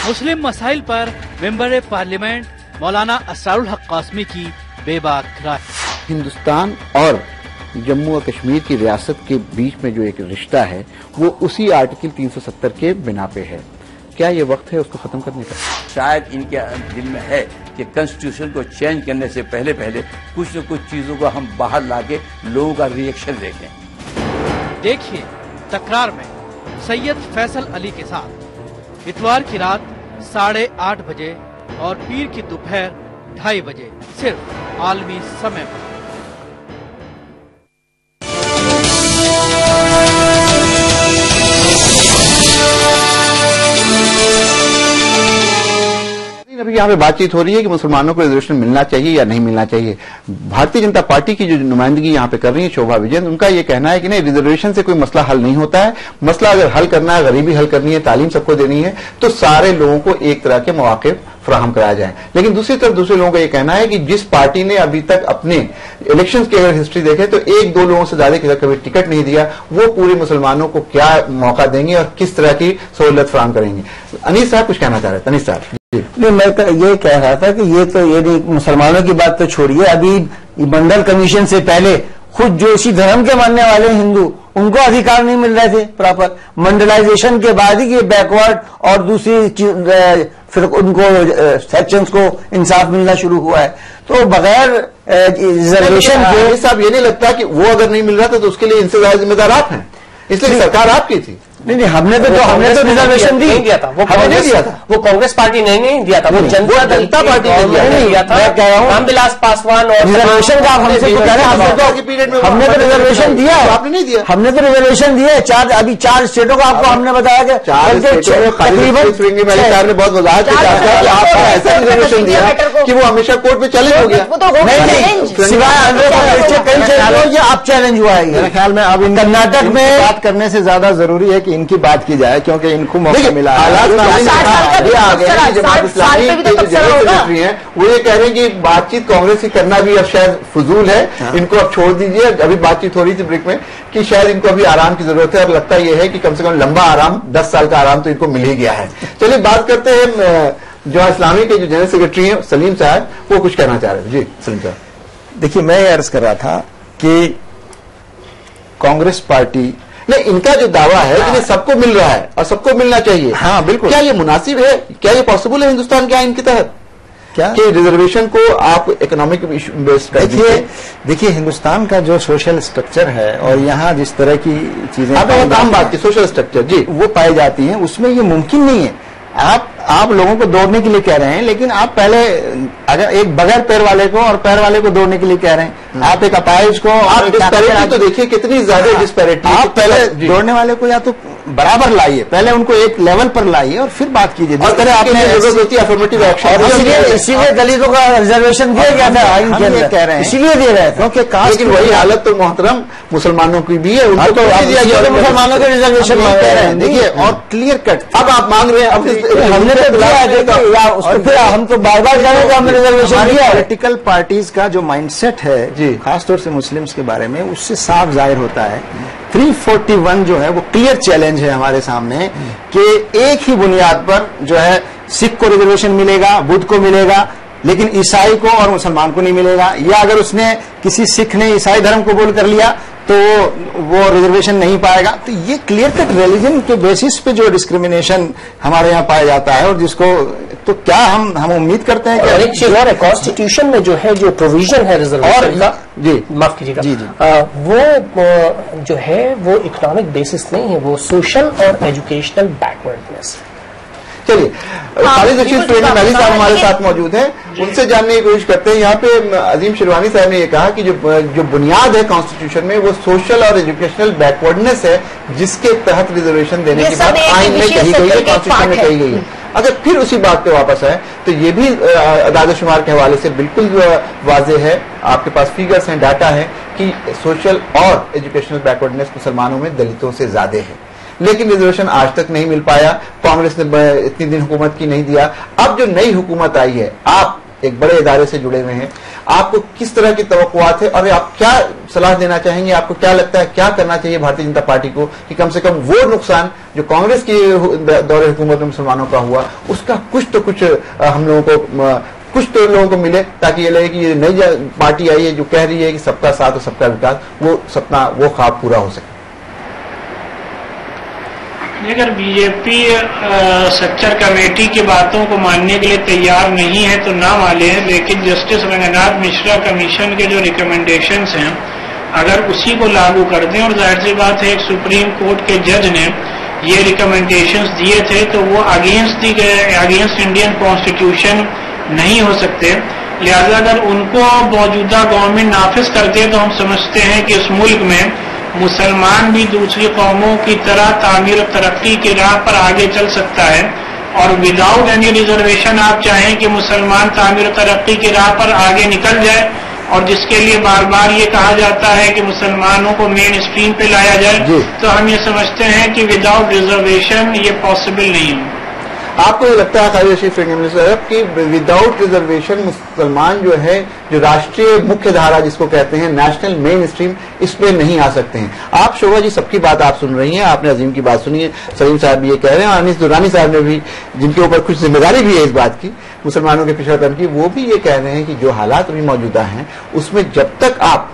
मुस्लिम मसाइल पर मेंबर पार्लियामेंट मौलाना असरारुल हक कासमी की बेबाक राय। हिंदुस्तान और जम्मू और कश्मीर की रियासत के बीच में जो एक रिश्ता है वो उसी आर्टिकल 370 के बिना पे है। क्या ये वक्त है उसको खत्म करने का? शायद इनके दिल में है कि कॉन्स्टिट्यूशन को चेंज करने से पहले कुछ न कुछ चीजों को हम बाहर लाके लोगों का रिएक्शन देखें। देखिए तकरार में सैयद फैसल अली के साथ इतवार की रात 8:30 बजे और पीर की दोपहर 2:30 बजे सिर्फ आलमी समय पर। अभी यहाँ पे बातचीत हो रही है कि मुसलमानों को रिजर्वेशन मिलना चाहिए या नहीं मिलना चाहिए। भारतीय जनता पार्टी की जो नुमाइंदगी यहाँ पे कर रही है शोभा विजयन, उनका ये कहना है कि नहीं, रिजर्वेशन से कोई मसला हल नहीं होता है। मसला अगर हल करना है, गरीबी हल करनी है, तालीम सबको देनी है, तो सारे लोगों को एक तरह के मौके फराहम कराया जाए। लेकिन दूसरी तरफ दूसरे लोगों का यह कहना है कि जिस पार्टी ने अभी तक अपने इलेक्शंस की अगर हिस्ट्री देखे तो 1-2 लोगों से ज्यादा कभी टिकट नहीं दिया, वो पूरे मुसलमानों को क्या मौका देंगे और किस तरह की सहूलत फराहम करेंगे। अनीस साहब कुछ कहना चाह रहे थे। अनीस साहब। नहीं, मैं तो ये कह रहा था कि ये नहीं, मुसलमानों की बात तो छोड़िए, अभी मंडल कमीशन से पहले खुद जो इसी धर्म के मानने वाले हिंदू, उनको अधिकार नहीं मिल रहे थे प्रॉपर। मंडलाइजेशन के बाद ही ये बैकवर्ड और दूसरी फिर उनको सेक्शंस को इंसाफ मिलना शुरू हुआ है। तो बगैर रिजर्वेशन के साहब ये नहीं लगता कि वो अगर नहीं मिल रहा था तो उसके लिए इनसे ज्यादा जिम्मेदार आप हैं, इसलिए सरकार आपकी थी। नहीं, हमने तो रिजर्वेशन दिया था, वो हमने नहीं दिया था, वो कांग्रेस पार्टी ने नहीं दिया था, वो जनता पार्टी ने दिया था। मैं कह रहा हूँ रामविलास पासवान और रिजर्वेशन का हमसे तो कह रहे हैं, हमने तो रिजर्वेशन दिया, आपने नहीं दिया। हमने तो रिजर्वेशन दिया है अभी 4 स्टेटों को आपको हमने बताया कि तकरीबन ने बहुत वजाहत की आपने ऐसा रिजर्वेशन दिया कि वो हमेशा कोर्ट में चैलेंज हो गया। नहीं, सिवाय आप चैलेंज हुआ है। मेरे ख्याल में अब कर्नाटक में बात करने से ज्यादा जरूरी है कि इनकी बात की जाए, क्योंकि इनको मौका मिला है। वो ये कह रहे हैं कि बातचीत कांग्रेस की करना भी अब शायद फजूल है, इनको अब छोड़ दीजिए। अभी बातचीत हो रही थी ब्रेक में कि शायद इनको अभी आराम की जरूरत है, और लगता यह है कि कम से कम लंबा आराम 10 साल का आराम तो इनको मिल ही गया है। चलिए बात करते हैं जो इस्लामी के जो जनरल सेक्रेटरी हैं सलीम साहब, वो कुछ कहना चाह रहे थे। जी सलीम साहब। देखिए, मैं ये अर्ज कर रहा था कि कांग्रेस पार्टी नहीं, इनका जो दावा है कि सबको मिल रहा है और सबको मिलना चाहिए, हाँ बिल्कुल, क्या ये मुनासिब है? क्या ये पॉसिबल है हिंदुस्तान के आइन के तहत क्या कि रिजर्वेशन को आप इकोनॉमिक बेस्ड? देखिए हिंदुस्तान का जो सोशल स्ट्रक्चर है और यहाँ जिस तरह की चीजें आम बात की सोशल स्ट्रक्चर जी वो पाई जाती हैं, उसमें ये मुमकिन नहीं है। आप लोगों को दौड़ने के लिए कह रहे हैं, लेकिन आप पहले अगर एक बगैर पैर वाले को और पैर वाले को दौड़ने के लिए कह रहे हैं, आप एक अपाहिज को, आप डिस्पैरिटी तो देखिए कितनी ज्यादा डिस्पैरिटी। आप पहले दौड़ने वाले को या तो बराबर लाइए, पहले उनको एक लेवल पर लाइए और फिर बात कीजिए। जिस तरह आपने जरूरत होती है अफर्मेटिव एक्शन, इसीलिए दलितों का रिजर्वेशन दिया गया था आइन के अंदर, कह रहे हैं इसीलिए दे रहे थे, क्योंकि लेकिन वही हालत तो मोहतरम मुसलमानों की भी है, उनको तो दिया गया, मुसलमानों के रिजर्वेशन कह रहे हैं। देखिए, और क्लियर कट अब आप मांग रहे हैं, अब हमने तो दिया है, हम तो बार बार कह रहे हैं हमने रिजर्वेशन दिया। पॉलिटिकल पार्टीज का जो माइंडसेट है खासतौर से मुस्लिम्स के बारे में, उससे साफ जाहिर होता है 341 जो है वो क्लियर चैलेंज है हमारे सामने कि एक ही बुनियाद पर जो है सिख को रिजर्वेशन मिलेगा, बुद्ध को मिलेगा, लेकिन ईसाई को और मुसलमान को नहीं मिलेगा। या अगर उसने किसी सिख ने ईसाई धर्म को बोल कर लिया तो वो रिजर्वेशन नहीं पाएगा। तो ये क्लियर कट रिलीजन के बेसिस पे जो डिस्क्रिमिनेशन हमारे यहाँ पाया जाता है, और जिसको तो क्या हम उम्मीद करते हैं कि और एक चीज और है, कॉन्स्टिट्यूशन में जो है जो प्रोविजन है रिजर्वेशन का, जी माफ कीजिएगा, जी वो जो है वो इकोनॉमिक बेसिस नहीं है, वो सोशल और एजुकेशनल बैकवर्डनेस। चलिए, खालिद रशीद मेहदी साहब हमारे साथ मौजूद हैं, उनसे जानने की कोशिश करते हैं। यहाँ पे अजीम शिरवानी साहब ने ये कहा कि जो बुनियाद है कॉन्स्टिट्यूशन में वो सोशल और एजुकेशनल बैकवर्डनेस है, जिसके तहत रिजर्वेशन देने की बात आइन में कही गई है, कॉन्स्टिट्यूशन में कही गई है। अगर फिर उसी बात पे वापस आए तो ये भी आदाद-ओ-शुमार के हवाले से बिल्कुल वाजे है, आपके पास फिगर्स हैं, डाटा है कि सोशल और एजुकेशनल बैकवर्डनेस मुसलमानों में दलितों से ज्यादा है। लेकिन रिजर्वेशन आज तक नहीं मिल पाया। कांग्रेस ने इतनी दिन हुकूमत की नहीं दिया। अब जो नई हुकूमत आई है, आप एक बड़े इदारे से जुड़े हुए हैं, आपको किस तरह की तवक्कुआत है और आप क्या सलाह देना चाहेंगे? आपको क्या लगता है क्या करना चाहिए भारतीय जनता पार्टी को कि कम से कम वो नुकसान जो कांग्रेस की दौरे हुकूमत में मुसलमानों का हुआ, उसका कुछ तो कुछ हम लोगों को कुछ तो लोगों को मिले, ताकि ये लगे कि ये नई पार्टी आई है जो कह रही है कि सबका साथ और सबका विकास, वो सपना, वो ख्वाब पूरा हो सके। अगर बीजेपी स्ट्रक्चर कमेटी की बातों को मानने के लिए तैयार नहीं है तो ना माने, लेकिन जस्टिस रंगनाथ मिश्रा कमीशन के जो रिकमेंडेशंस हैं अगर उसी को लागू कर दें, और जाहिर सी बात है एक सुप्रीम कोर्ट के जज ने ये रिकमेंडेशंस दिए थे तो वो अगेंस्ट इंडियन कॉन्स्टिट्यूशन नहीं हो सकते। लिहाजा अगर उनको मौजूदा गवर्नमेंट नाफिज करते तो हम समझते हैं कि इस मुल्क में मुसलमान भी दूसरी कौमों की तरह तामीर और तरक्की की राह पर आगे चल सकता है, और विदाउट एनी रिजर्वेशन आप चाहें कि मुसलमान तामीर और तरक्की की राह पर आगे निकल जाए, और जिसके लिए बार बार ये कहा जाता है कि मुसलमानों को मेन स्ट्रीम पे लाया जाए, तो हम ये समझते हैं कि विदाउट रिजर्वेशन ये पॉसिबल नहीं है। आपको ये लगता है खालिद रशीद साहब कि विदाउट रिजर्वेशन मुसलमान जो है, जो राष्ट्रीय मुख्य धारा जिसको कहते हैं नेशनल मेन स्ट्रीम, इसमें नहीं आ सकते हैं? आप शोभा जी सबकी बात आप सुन रही हैं, आपने अजीम की बात सुनी है, सलीम साहब भी ये कह रहे हैं, अनीस दुरानी साहब ने भी, जिनके ऊपर कुछ जिम्मेदारी भी है इस बात की मुसलमानों के पिछड़ापन की, वो भी ये कह रहे हैं कि जो हालात अभी मौजूदा हैं उसमें जब तक आप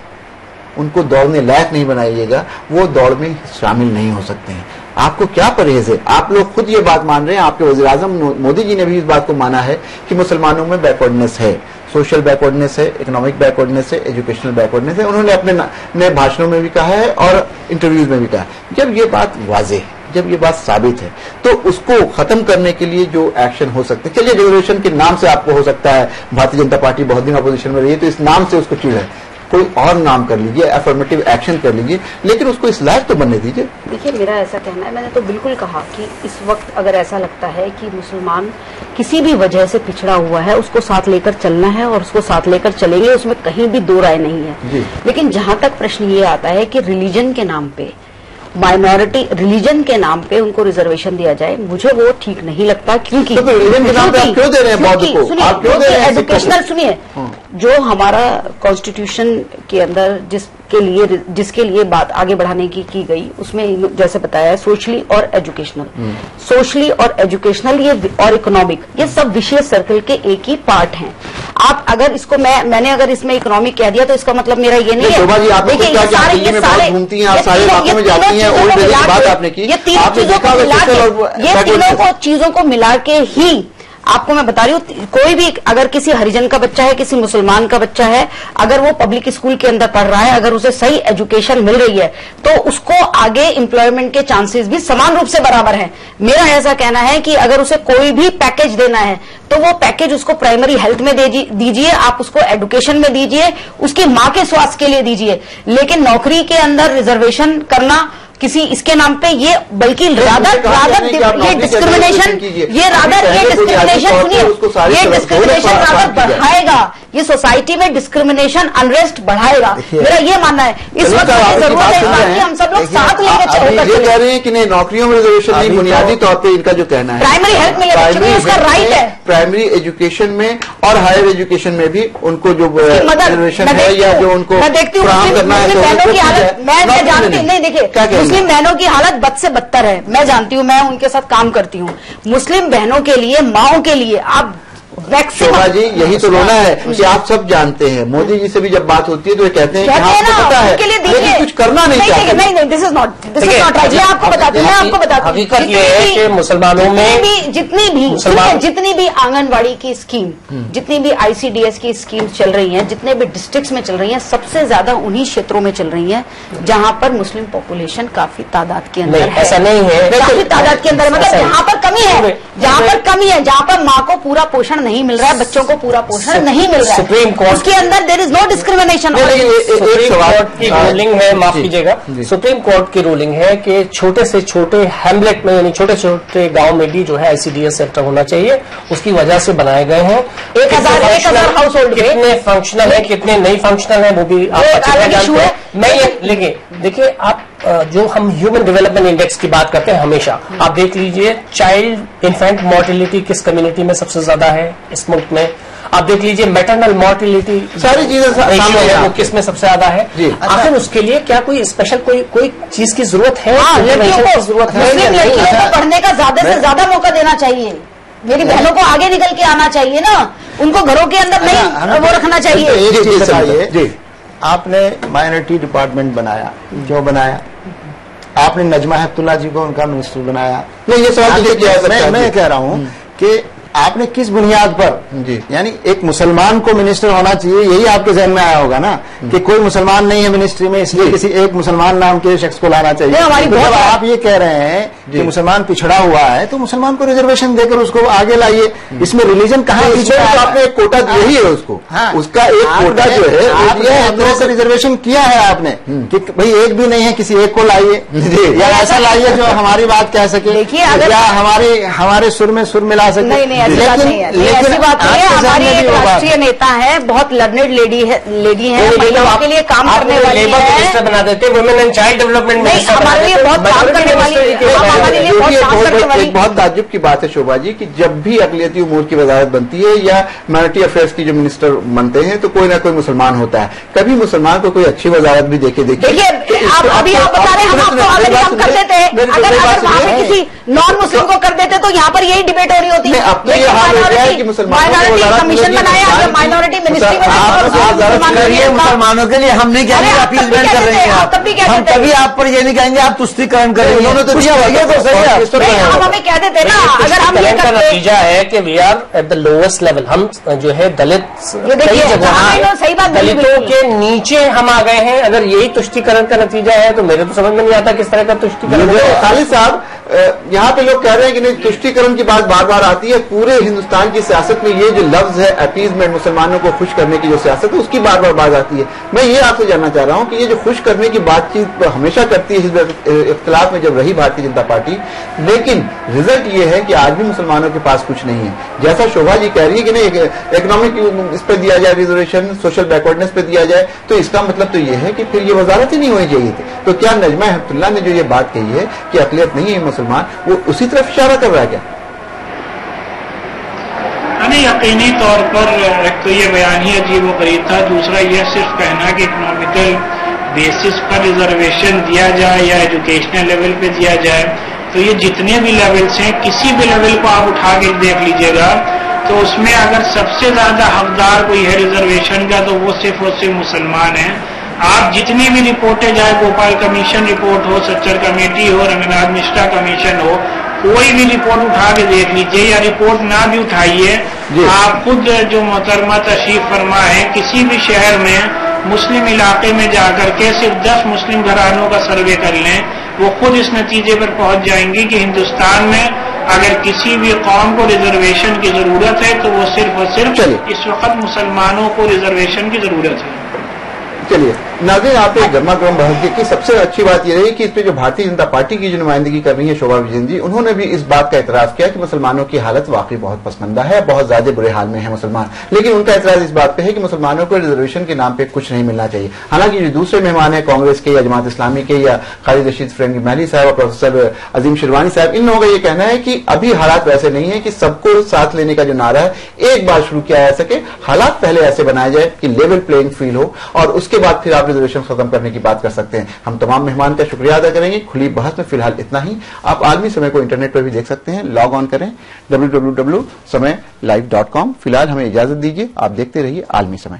उनको दौड़ने लायक नहीं बनाइएगा वो दौड़ में शामिल नहीं हो सकते हैं। आपको क्या परहेज है? आप लोग खुद ये बात मान रहे हैं, आपके वज़ीर आज़म मोदी जी ने भी इस बात को माना है कि मुसलमानों में बैकवर्डनेस है, सोशल बैकवर्डनेस है, इकोनॉमिक बैकवर्डनेस है, एजुकेशनल बैकवर्डनेस है। उन्होंने अपने भाषणों में भी कहा है और इंटरव्यूज में भी कहा है। जब ये बात वाज़ेह है, जब ये बात साबित है, तो उसको खत्म करने के लिए जो एक्शन हो सकते हैं, चलिए रिजर्वेशन के नाम से आपको हो सकता है, भारतीय जनता पार्टी बहुत दिन अपोजिशन में रही है तो इस नाम से उसको चिढ़ है, कोई और नाम कर लीजिए, अफर्मेटिव एक्शन कर लीजिए, लेकिन उसको इस लायक तो बनने दीजिए। देखिए, मेरा ऐसा कहना है, मैंने तो बिल्कुल कहा कि इस वक्त अगर ऐसा लगता है कि मुसलमान किसी भी वजह से पिछड़ा हुआ है, उसको साथ लेकर चलना है और उसको साथ लेकर चलेंगे, उसमें कहीं भी दो राय नहीं है। लेकिन जहां तक प्रश्न ये आता है कि रिलीजन के नाम पे, माइनॉरिटी रिलीजन के नाम पे उनको रिजर्वेशन दिया जाए, मुझे वो ठीक नहीं लगता। क्योंकि तो रिलीजन के नाम पे आप क्यों दे रहे हैं बौद्ध को? आप क्यों दे रहे हैं? एजुकेशनल सुनिए, जो हमारा कॉन्स्टिट्यूशन के अंदर जिसके लिए बात आगे बढ़ाने की गई, उसमें जैसे बताया सोशली और एजुकेशनल, सोशली और एजुकेशनल ये और इकोनॉमिक, ये सब विशेष सर्कल के एक ही पार्ट हैं। आप अगर इसको मैंने अगर इसमें इकोनॉमिक कह दिया तो इसका मतलब मेरा ये नहीं है। देखिए, ये सारे घूमती हैं, आप सारे इलाकों में जाती हैं, ओल्ड दिल्ली की बात आपने की, ये तीन चीजों को मिला के ही आपको मैं बता रही हूँ, कोई भी अगर किसी हरिजन का बच्चा है, किसी मुसलमान का बच्चा है, अगर वो पब्लिक स्कूल के अंदर पढ़ रहा है, अगर उसे सही एजुकेशन मिल रही है तो उसको आगे एम्प्लॉयमेंट के चांसेस भी समान रूप से बराबर हैं। मेरा ऐसा कहना है कि अगर उसे कोई भी पैकेज देना है तो वो पैकेज उसको प्राइमरी हेल्थ में दीजिए, आप उसको एजुकेशन में दीजिए, उसकी माँ के स्वास्थ्य के लिए दीजिए, लेकिन नौकरी के अंदर रिजर्वेशन करना किसी इसके नाम पे, ये बल्कि ये डिस्क्रिमिनेशन बढ़ाएगा, ये सोसाइटी में डिस्क्रिमिनेशन अनरेस्ट बढ़ाएगा। मेरा ये मानना है। इस वक्त जरूरत है कि हम सब लोग साथ लेकर ये कह रहे हैं कि नहीं, नौकरियों में रिजर्वेशन नहीं, बुनियादी तौर पे इनका जो कहना है प्राइमरी हेल्थ मिलेगा, उसका राइट है। प्राइमरी एजुकेशन में और हायर एजुकेशन में भी उनको जो रिजर्वेशन है या जो उनको फराहम करना है, मैं जानती हूँ। नहीं, देखिए, मुस्लिम बहनों की हालत बद से बदतर है, मैं जानती हूँ, मैं उनके साथ काम करती हूँ। मुस्लिम बहनों के लिए, माओं के लिए आप शोभा जी, यही तो रोना है कि आप सब जानते हैं, मोदी जी से भी जब बात होती है तो ये कहते हैं कि आपको पता है लेकिन कुछ करना नहीं चाहते। नहीं, दिस इज नॉट राइट। मैं आपको बताती हूँ, हकीकत ये है कि मुसलमानों में जितनी भी आंगनबाड़ी की स्कीम, जितनी भी ICDS की स्कीम चल रही हैं, जितने भी डिस्ट्रिक्ट्स में चल रही हैं, सबसे ज्यादा उन्हीं क्षेत्रों में चल रही हैं जहां पर मुस्लिम पॉपुलेशन काफी तादाद के अंदर है। ऐसा नहीं है, काफी तादाद के अंदर, मतलब जहां पर कमी है, जहां पर माँ को पूरा पोषण नहीं मिल रहा है, बच्चों को पूरा पोषण नहीं मिल रहा है, सुप्रीम कोर्ट उसके अंदर there is no discrimination. Supreme court की रूलिंग है, माफ कीजिएगा, सुप्रीम कोर्ट की रूलिंग है कि छोटे से छोटे हैमलेट में, यानी छोटे छोटे गांव में भी जो है ICDS सेंटर होना चाहिए। उसकी वजह से बनाए गए हैं। 1000 हाउस होल्ड, कितने फंक्शनल है, कितने नहीं फंक्शनल है, वो भी आप अच्छी तरह जानते हैं। मैं ये लेकिन देखिए आप जो हम ह्यूमन डेवलपमेंट इंडेक्स की बात करते हैं हमेशा, आप देख लीजिए चाइल्ड इन्फेंट मोर्टेलिटी किस कम्युनिटी में सबसे ज्यादा है इस मुल्क में, आप देख लीजिए मैटरनल मोर्टेलिटी, सारी चीजें सामने है वो किस में सबसे ज्यादा है। आखिर उसके लिए क्या कोई स्पेशल कोई चीज की जरूरत है? लड़कियों को पढ़ने का ज्यादा से ज्यादा मौका देना चाहिए, मेरी बहनों को आगे निकल के आना चाहिए ना, उनको घरों के अंदर नहीं वो रखना चाहिए। एक चीज बताइए, आपने माइनॉरिटी डिपार्टमेंट बनाया, क्यों बनाया? आपने नजमा हेपतुल्ला जी को उनका मिनिस्टर बनाया। नहीं, ये सवाल मैं कह रहा हूं कि आपने किस बुनियाद पर, यानी एक मुसलमान को मिनिस्टर होना चाहिए, यही आपके जहन में आया होगा ना कि कोई मुसलमान नहीं है मिनिस्ट्री में, इसलिए किसी एक मुसलमान नाम के शख्स को लाना चाहिए। जब आप ये कह रहे हैं कि मुसलमान पिछड़ा हुआ है तो मुसलमान को रिजर्वेशन देकर उसको आगे लाइए, इसमें रिलीजन कहाँ पीछे? आपने एक कोटा यही है उसको, उसका एक कोटा जो है रिजर्वेशन किया है आपने कि भाई एक भी नहीं है, किसी एक को लाइए या ऐसा लाइए जो हमारी बात कह सके या हमारे सुर में सुर मिला सके। ऐसी बात नहीं है, ऐसी बात नहीं है। हमारी एक राष्ट्रीय नेता है, बहुत लर्नेड लेडी है, महिलाओं के लिए काम करने वाली है, मिनिस्टर बना देते, women and child development minister हमारे लिए बहुत काम करने वाली है, हमारे लिए बहुत काम करने वाली। एक बहुत ताज्जुब की बात है शोभा जी कि जब भी अक़लियती उमूर की वजारत बनती है या माइनॉरिटी अफेयर्स की जो मिनिस्टर बनते हैं तो कोई ना कोई मुसलमान होता है, कभी मुसलमान को कोई अच्छी वजारत भी देखिए अभी आप बता रहे हैं हम आपको हम कर देते हैं, अगर वहां पे किसी नॉन मुस्लिम को कर देते तो यहाँ पर यही डिबेट हो रही होती है। माइनॉरिटी कमीशन बनाया, माइनॉरिटी मिनिस्ट्री बनाया, मुसलमानों के लिए हम नहीं कहेंगे आप अपीसमेंट कर रहे हैं, हम कभी आप पर ये नहीं कहेंगे आप तुष्टीकरण कर रहे हैं, उन्होंने तो सही है, हम हमें कह देते ना अगर हम ये का नतीजा है कि we are at the lowest level, हम जो है दलित सही बात दलितों के नीचे हम आ गए हैं। अगर यही तुष्टीकरण का नतीजा है तो मेरे तो समझ में नहीं आता किस तरह का तुष्टीकरण। खालिद साहब, यहाँ पे लोग कह रहे हैं कि नहीं तुष्टीकरण की बात बार बार आती है, पूरे हिंदुस्तान की सियासत में ये जो लफ्ज है अपीजमेंट, मुसलमानों को खुश करने की जो सियासत है उसकी बार बार बात आती है। मैं ये आपसे जानना चाह रहा हूँ कि ये जो खुश करने की बातचीत हमेशा करती है हिज़्ब इख्तिलाफ में जब रही भारतीय जनता पार्टी, लेकिन रिजल्ट ये है कि आज भी मुसलमानों के पास कुछ नहीं है। जैसा शोभा जी कह रही है कि नहीं इकोनॉमिक इस पर दिया जाए रिजर्वेशन, सोशल बैकवर्डनेस पे दिया जाए, तो इसका मतलब तो ये है कि फिर ये वजारत ही नहीं होनी चाहिए थी। तो क्या नजमा हेपतुल्ला ने जो ये बात कही है कि अक़लियत नहीं है मुसलमान, वो उसी तरफ इशारा कर रहा है क्या? नहीं, यकीनी तौर पर एक तो ये बयान ही अजीब व गरीब था, दूसरा ये सिर्फ कहना कि इकोनॉमिकल बेसिस पर रिजर्वेशन दिया जाए या एजुकेशनल लेवल पे दिया जाए, तो ये जितने भी लेवल्स हैं किसी भी लेवल को आप उठा के देख लीजिएगा तो उसमें अगर सबसे ज्यादा हकदार कोई है रिजर्वेशन का तो वो सिर्फ और सिर्फ मुसलमान है। आप जितनी भी रिपोर्टें, चाहे भोपाल कमीशन रिपोर्ट हो, सच्चर कमेटी हो, रंगनाथ मिश्रा कमीशन हो, कोई भी रिपोर्ट उठा के देख लीजिए या रिपोर्ट ना भी उठाइए, आप खुद जो मोहतरमा तशरीफ फरमा है किसी भी शहर में मुस्लिम इलाके में जाकर के सिर्फ 10 मुस्लिम घरानों का सर्वे कर लें, वो खुद इस नतीजे पर पहुंच जाएंगे कि हिंदुस्तान में अगर किसी भी कौम को रिजर्वेशन की जरूरत है तो वो सिर्फ और सिर्फ इस वक्त मुसलमानों को रिजर्वेशन की जरूरत है। चलिए नाज़रीन, आपने गर्मा गर्म बहस की सबसे अच्छी बात यह रही कि इस पे जो भारतीय जनता पार्टी की जो नुमाइंदगी कर रही है शोभा विजयन जी, उन्होंने भी इस बात का एतराज किया कि मुसलमानों की हालत वाकई बहुत पसमंदा है, बहुत ज्यादा बुरे हाल में है मुसलमान। लेकिन उनका एतराज इस बात पे है कि मुसलमानों को रिजर्वेशन के नाम पे कुछ नहीं मिलना चाहिए। हालांकि जो दूसरे मेहमान है कांग्रेस के या जमात इस्लामी के या खालिद रशीद फरंगी महली साहब और प्रोफेसर अजीम शिरवानी साहब, इन लोगों का ये कहना है कि अभी हालात वैसे नहीं है कि सबको साथ लेने का जो नारा है एक बार शुरू किया जा सके, हालात पहले ऐसे बनाए जाए कि लेवल प्लेइंग फील्ड हो और उसके बाद फिर आप रिजर्वेशन खत्म करने की बात कर सकते हैं। हम तमाम मेहमान का शुक्रिया अदा करेंगे। खुली बहस में फिलहाल इतना ही। आप आलमी समय को इंटरनेट पर भी देख सकते हैं, लॉग ऑन करें www.samaylive.com। फिलहाल हमें इजाजत दीजिए, आप देखते रहिए आलमी समय।